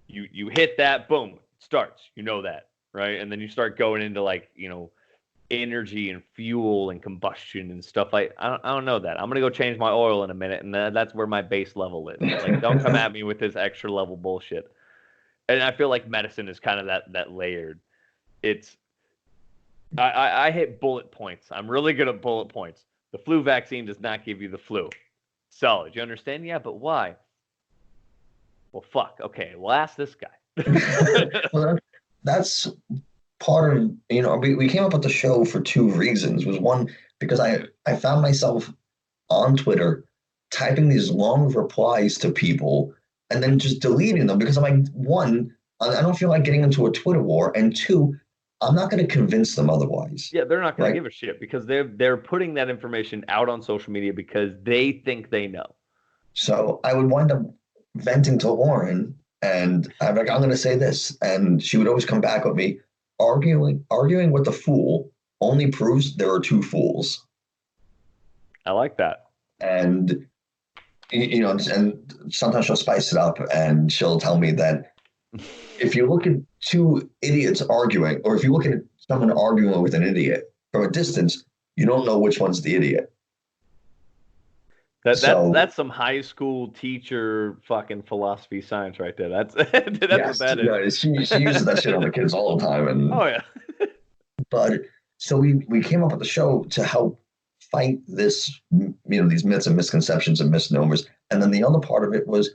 hit that, boom, it starts. You know that, right? And then you start going into like, energy and fuel and combustion and stuff. I don't know that. I'm gonna go change my oil in a minute, and that's where my base level is. Like, don't come at me with this extra level bullshit. And I feel like medicine is kind of that layered. It's I hit bullet points. I'm really good at bullet points. The flu vaccine does not give you the flu. Solid. You understand? Yeah, but why? Well, fuck. Okay, well, ask this guy. Well, that's part of, we came up with the show for two reasons. Was one, because I found myself on Twitter typing these long replies to people and then just deleting them because I'm like, one, I don't feel like getting into a Twitter war, and two, I'm not going to convince them otherwise. Yeah, they're not going to give a shit because they're putting that information out on social media because they think they know. So I would wind up venting to Lauren, and I'm like, I'm going to say this, and she would always come back with me, arguing with the fool only proves there are two fools. I like that. And and sometimes she'll spice it up, and she'll tell me that if you look at two idiots arguing, or if you look at someone arguing with an idiot from a distance, you don't know which one's the idiot. That's some high school teacher fucking philosophy science right there. That's what that is. She uses that shit on the kids all the time. And oh yeah. But so we came up with the show to help fight this, these myths and misconceptions and misnomers. And then the other part of it was,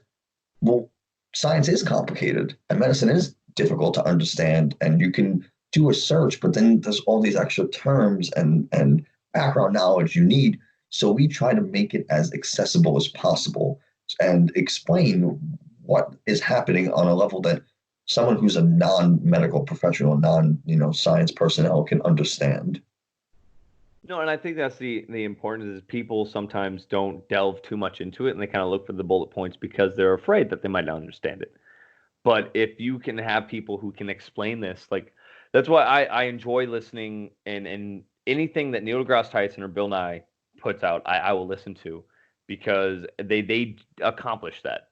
well, science is complicated and medicine is difficult to understand, and you can do a search, but then there's all these extra terms and background knowledge you need. So we try to make it as accessible as possible and explain what is happening on a level that someone who's a non-medical professional, science personnel can understand. No, and I think that's the importance is people sometimes don't delve too much into it, and they kind of look for the bullet points because they're afraid that they might not understand it. But if you can have people who can explain this, like that's why I enjoy listening, and anything that Neil deGrasse Tyson or Bill Nye puts out, I will listen to, because they accomplish that.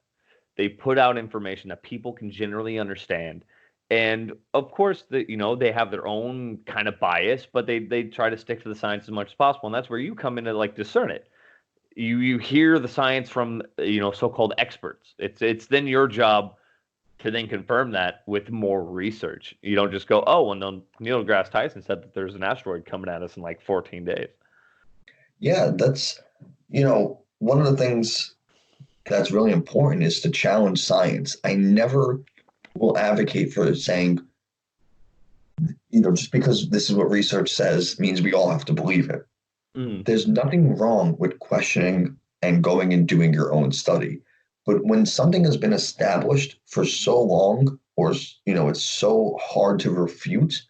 They put out information that people can generally understand. And of course, they have their own kind of bias, but they try to stick to the science as much as possible. And that's where you come in to like discern it. You hear the science from, so-called experts. It's then your job to then confirm that with more research. You don't just go, oh, well, no, Neil deGrasse Tyson said that there's an asteroid coming at us in like 14 days. Yeah, that's, one of the things that's really important is to challenge science. I never will advocate for saying, just because this is what research says means we all have to believe it. There's nothing wrong with questioning and going and doing your own study. But when something has been established for so long, or, it's so hard to refute,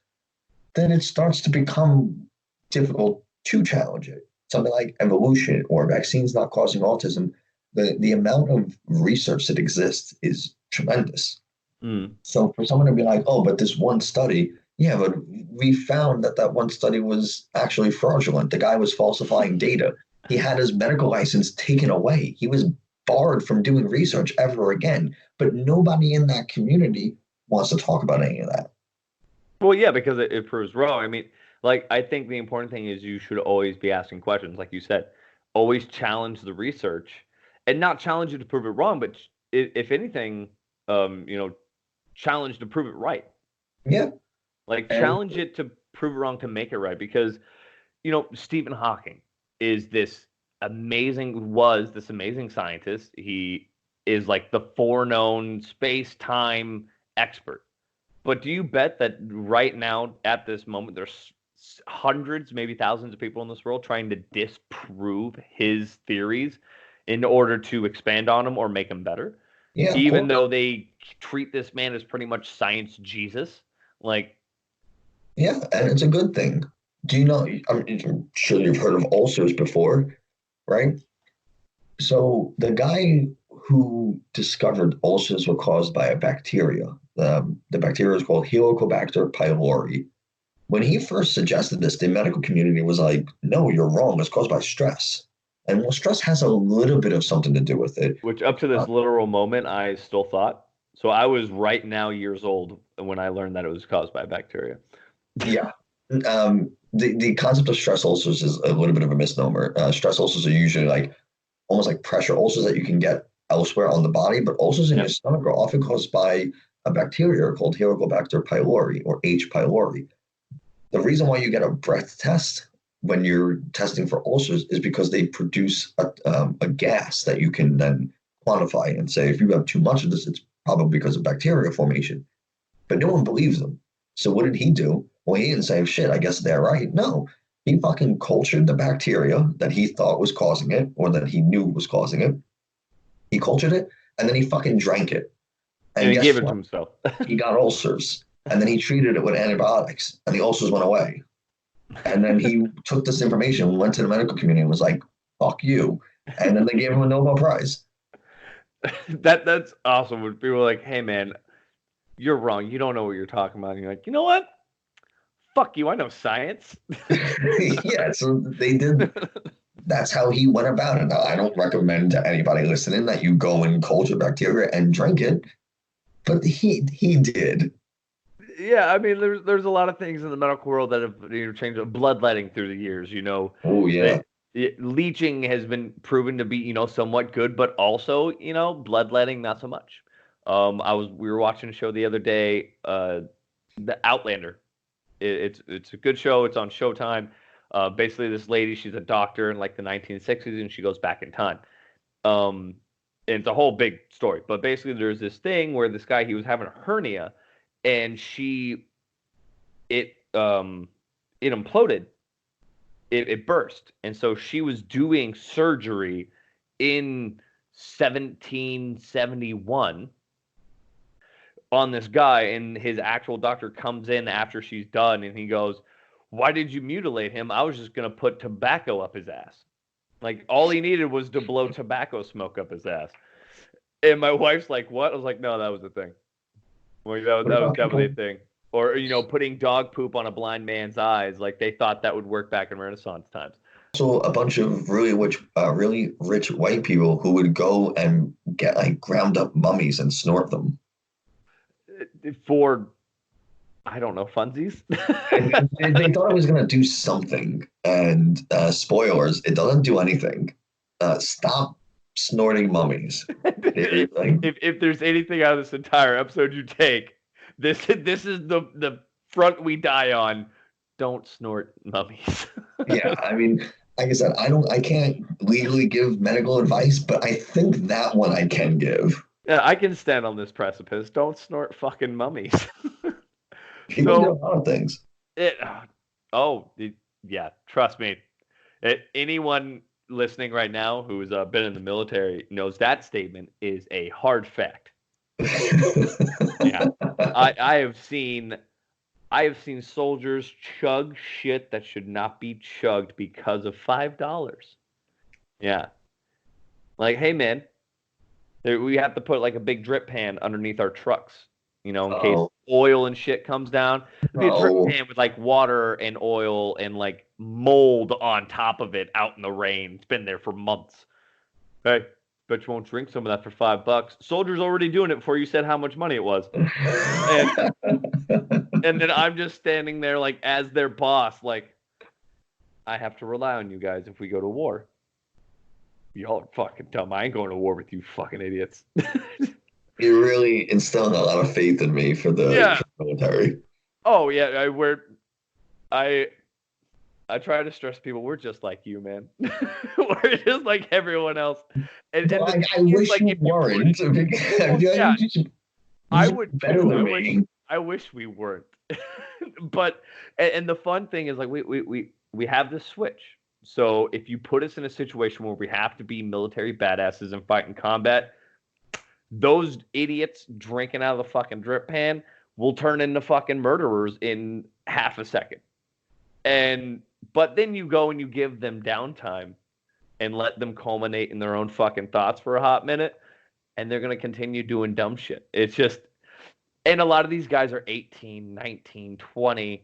then it starts to become difficult to challenge it. something like evolution or vaccines not causing autism, the amount of research that exists is tremendous. Mm. So for someone to be like, oh, but this one study, yeah, but we found that that one study was actually fraudulent. The guy was falsifying data. He had his medical license taken away. He was barred from doing research ever again. But nobody in that community wants to talk about any of that. Well, yeah, because it proves wrong. I mean, like, I think the important thing is you should always be asking questions, like you said. Always challenge the research, and not challenge it to prove it wrong, but if anything, challenge to prove it right. Yeah. Like, And challenge it to prove it wrong to make it right. Because, Stephen Hawking is this was this amazing scientist. He is like the foreknown space-time expert. But do you bet that right now, at this moment, there's hundreds, maybe thousands of people in this world trying to disprove his theories in order to expand on them or make them better? yeah, of Even course. though they treat this man as pretty much science Jesus. Like, Yeah, and it's a good thing. Do you know? I'm sure you've heard of ulcers before, right? So the guy who discovered ulcers were caused by a bacteria. The bacteria is called Helicobacter pylori. When he first suggested this, the medical community was like, "No, you're wrong. It's caused by stress." And well, stress has a little bit of something to do with it. which up to this literal moment, I still thought. So I was right now years old when I learned that it was caused by bacteria. Yeah. The concept of stress ulcers is a little bit of a misnomer. Stress ulcers are usually like almost like pressure ulcers that you can get elsewhere on the body, but ulcers in Yeah. your stomach are often caused by a bacteria called Helicobacter pylori or H. pylori. The reason why you get a breath test when you're testing for ulcers is because they produce a gas that you can then quantify and say if you have too much of this, it's probably because of bacteria formation. But no one believes them. So what did he do? Well, he didn't say, shit, I guess they're right. No, he fucking cultured the bacteria that he thought was causing it or that he knew was causing it. He cultured it and then he fucking drank it. And And he guess gave it to what? himself. He got ulcers. And then he treated it with antibiotics and the ulcers went away. And then he took this information, went to the medical community and was like, fuck you. And then they gave him a Nobel Prize. That's awesome. When people are like, hey, man, you're wrong. You don't know what you're talking about. And you're like, you know what? Fuck you. I know science. Yeah, so they did. That's how he went about it. Now, I don't recommend to anybody listening that you go and culture bacteria and drink it, but he did. Yeah, I mean, there's a lot of things in the medical world that have changed. Bloodletting through the years, Oh yeah, leeching has been proven to be somewhat good, but also bloodletting not so much. We were watching a show the other day, the Outlander. It's a good show. It's on Showtime. Basically, this lady, she's a doctor in like the 1960s, and she goes back in time. And it's a whole big story. But basically, there's this thing where this guy, he was having a hernia, and it imploded. It burst, and so she was doing surgery in 1771 on this guy, and his actual doctor comes in after she's done, and he goes, "Why did you mutilate him? I was just gonna put tobacco up his ass." Like, all he needed was to blow tobacco smoke up his ass. And my wife's like, "What?" I was like, "No, that was the thing. Like, that was definitely a thing." Or putting dog poop on a blind man's eyes. Like, they thought that would work back in Renaissance times. So a bunch of really rich white people who would go and get like ground up mummies and snort them. For, I don't know, funsies. And they thought it was going to do something. And spoilers, it doesn't do anything. Stop snorting mummies. If there's anything out of this entire episode you take, this is the front we die on. Don't snort mummies. Yeah, I mean, like I said, I can't legally give medical advice, but I think that one I can give. Yeah, I can stand on this precipice. Don't snort fucking mummies. People do a lot of things. Yeah, trust me. Anyone listening right now who's been in the military knows that statement is a hard fact. Yeah, I have seen I have seen soldiers chug shit that should not be chugged because of $5. Yeah. Like, hey, man, we have to put like a big drip pan underneath our trucks, in case Oh, oil and shit comes down. It'd be a drip oh, pan with like water and oil and like mold on top of it out in the rain. It's been there for months. Hey, bet you won't drink some of that for $5. Soldier's already doing it before you said how much money it was. And and then I'm just standing there like as their boss, like, I have to rely on you guys if we go to war. Y'all are fucking dumb. I ain't going to war with you fucking idiots. You really instilled a lot of faith in me for Yeah. the military. Oh yeah, I try to stress people we're just like you, man. We're just like everyone else. And Well, the I thing is, wish like, you if you weren't. would, well, You yeah, should I be would better too. than me. I wish we weren't. But and the fun thing is like we have this switch. So if you put us in a situation where we have to be military badasses and fight in combat, those idiots drinking out of the fucking drip pan will turn into fucking murderers in half a second. But then you go and you give them downtime and let them culminate in their own fucking thoughts for a hot minute, and they're going to continue doing dumb shit. It's just, and a lot of these guys are 18, 19, 20,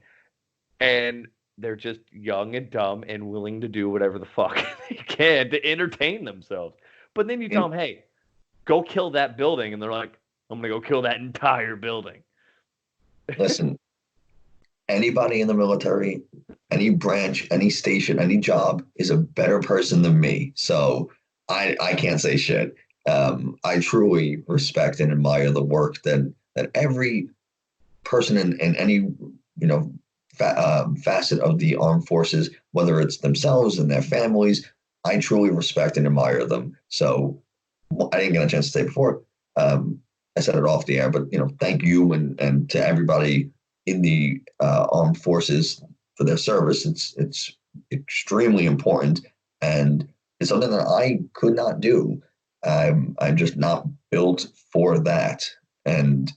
and they're just young and dumb and willing to do whatever the fuck they can to entertain themselves. But then you tell them, hey, go kill that building, and they're like, I'm going to go kill that entire building. Listen, anybody in the military, any branch, any station, any job is a better person than me. So I can't say shit. I truly respect and admire the work that every person in any facet of the armed forces, whether it's themselves and their families, I truly respect and admire them. So I didn't get a chance to say before. I said it off the air, but thank you and to everybody in the armed forces for their service. It's extremely important, and it's something that I could not do. I'm just not built for that. And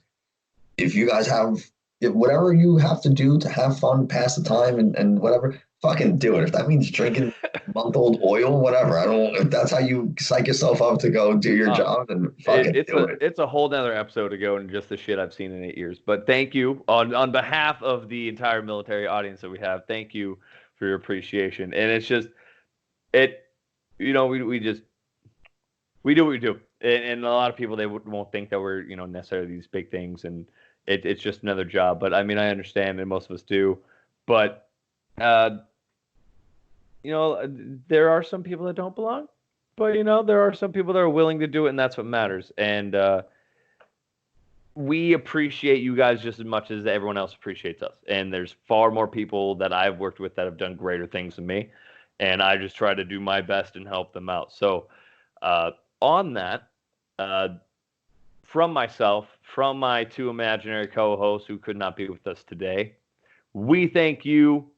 if you guys have whatever you have to do to have fun, pass the time, and whatever, fucking do it. If that means drinking month-old oil, whatever. I don't. If that's how you psych yourself up to go do your job, then fucking do it. It's a whole nother episode to go into just the shit I've seen in 8 years. But thank you on behalf of the entire military audience that we have. Thank you for your appreciation. And it's just we do what we do. And a lot of people, they won't think that we're necessarily these big things, and it's just another job. But I mean, I understand, and most of us do. But there are some people that don't belong. But, there are some people that are willing to do it, and that's what matters. And we appreciate you guys just as much as everyone else appreciates us. And there's far more people that I've worked with that have done greater things than me. And I just try to do my best and help them out. So on that, from myself, from my two imaginary co-hosts who could not be with us today, we thank you,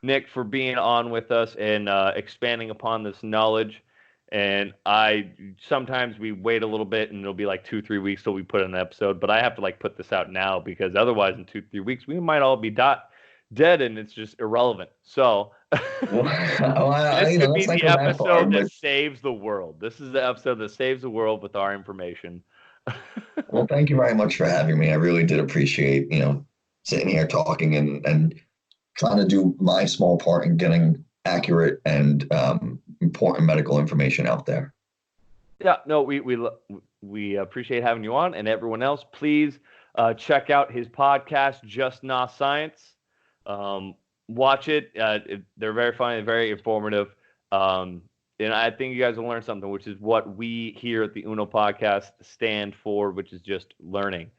Nick, for being on with us and expanding upon this knowledge. And sometimes we wait a little bit and it'll be like 2-3 weeks till we put in an episode, but I have to put this out now because otherwise in 2-3 weeks we might all be dead and it's just irrelevant. So this could be the episode that saves the world. This is the episode that saves the world with our information. Well, thank you very much for having me. I really did appreciate, sitting here talking and trying to do my small part in getting accurate and important medical information out there. Yeah, no, we appreciate having you on, and everyone else, please check out his podcast, Just Nah Science. Watch it. They're very funny, very informative, and I think you guys will learn something, which is what we here at the Uno Podcast stand for, which is just learning.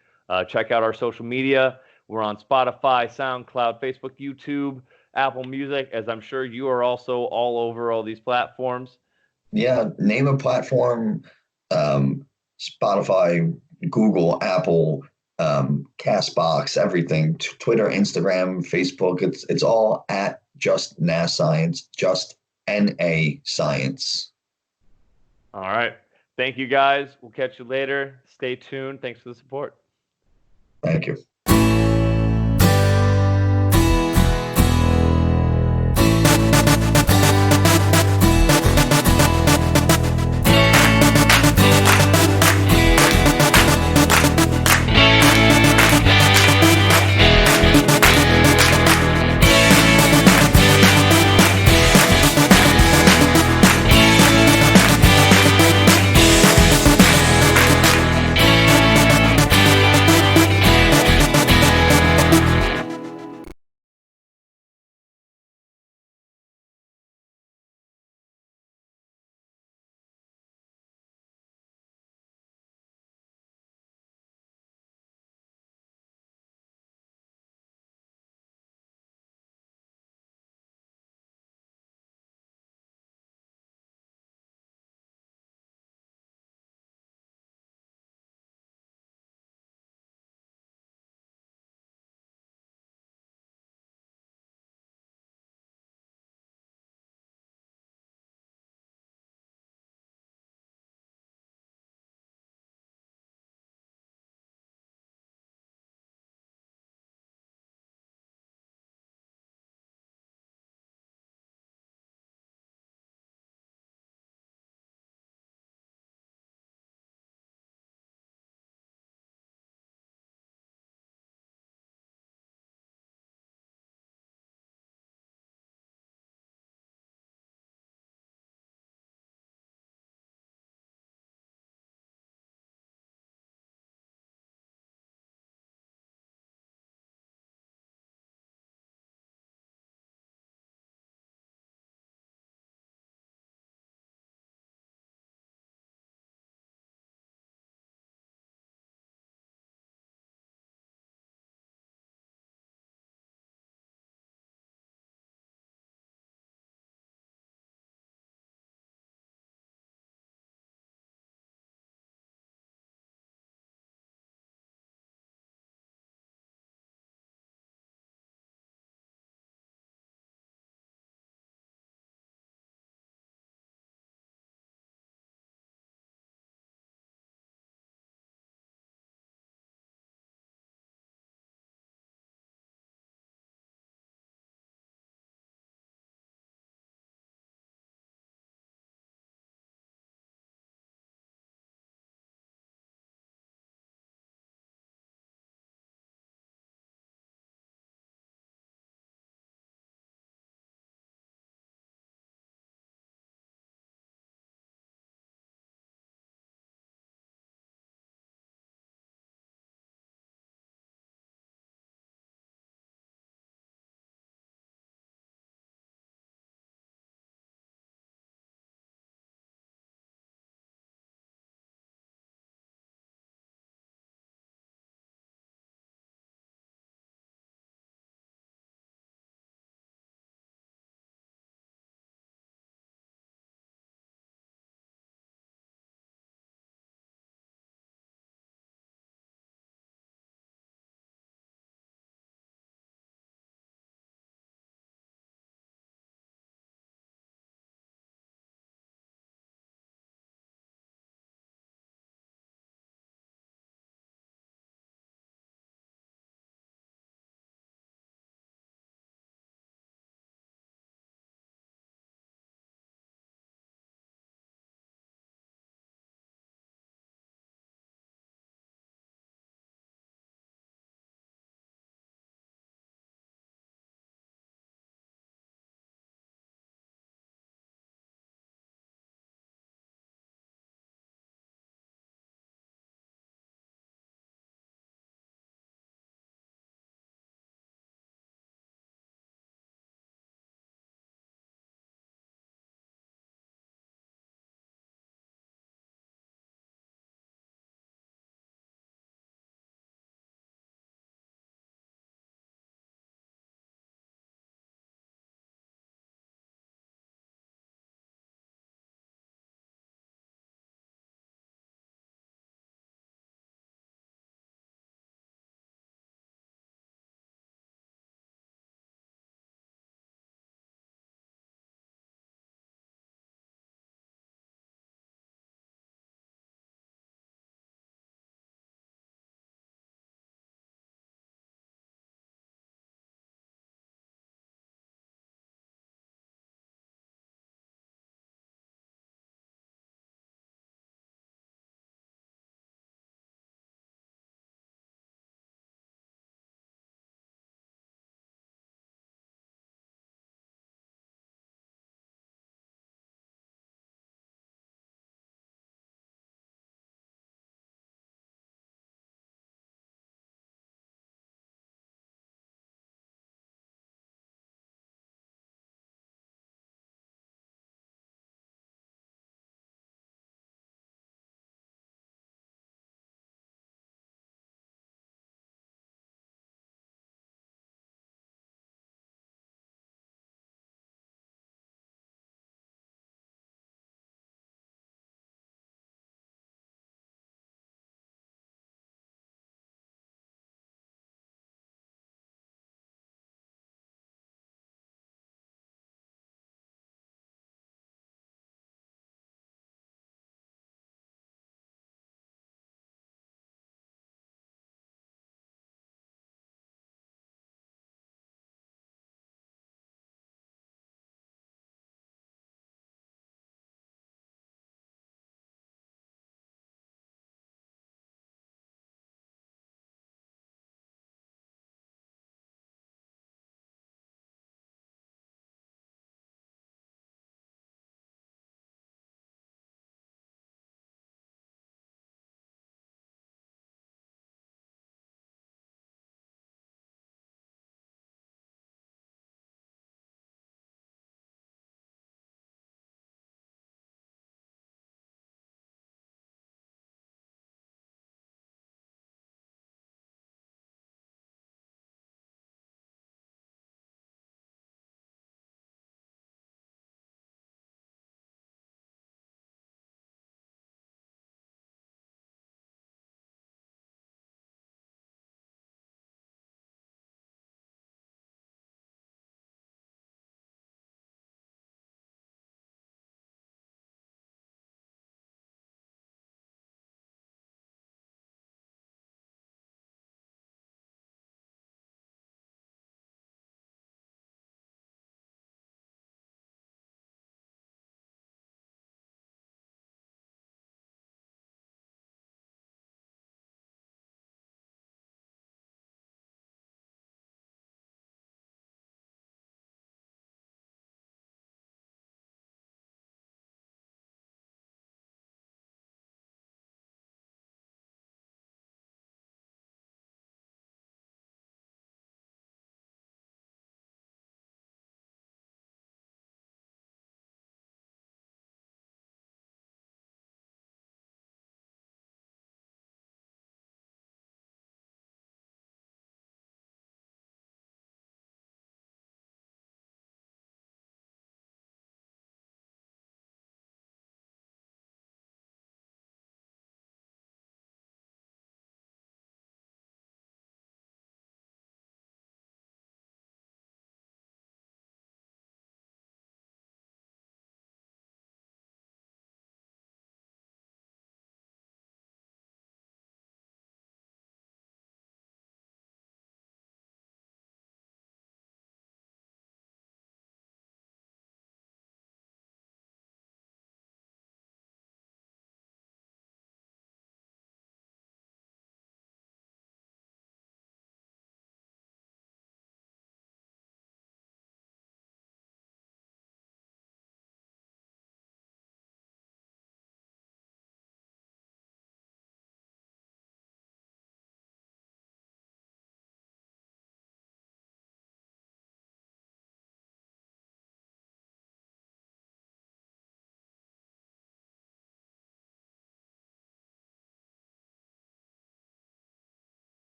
Check out our social media. We're on Spotify, SoundCloud, Facebook, YouTube, Apple Music, as I'm sure you are also all over all these platforms. Yeah, name a platform, Spotify, Google, Apple, Castbox, everything, Twitter, Instagram, Facebook. It's all at Just Nah Science, just NA Science. All right. Thank you, guys. We'll catch you later. Stay tuned. Thanks for the support. Thank you.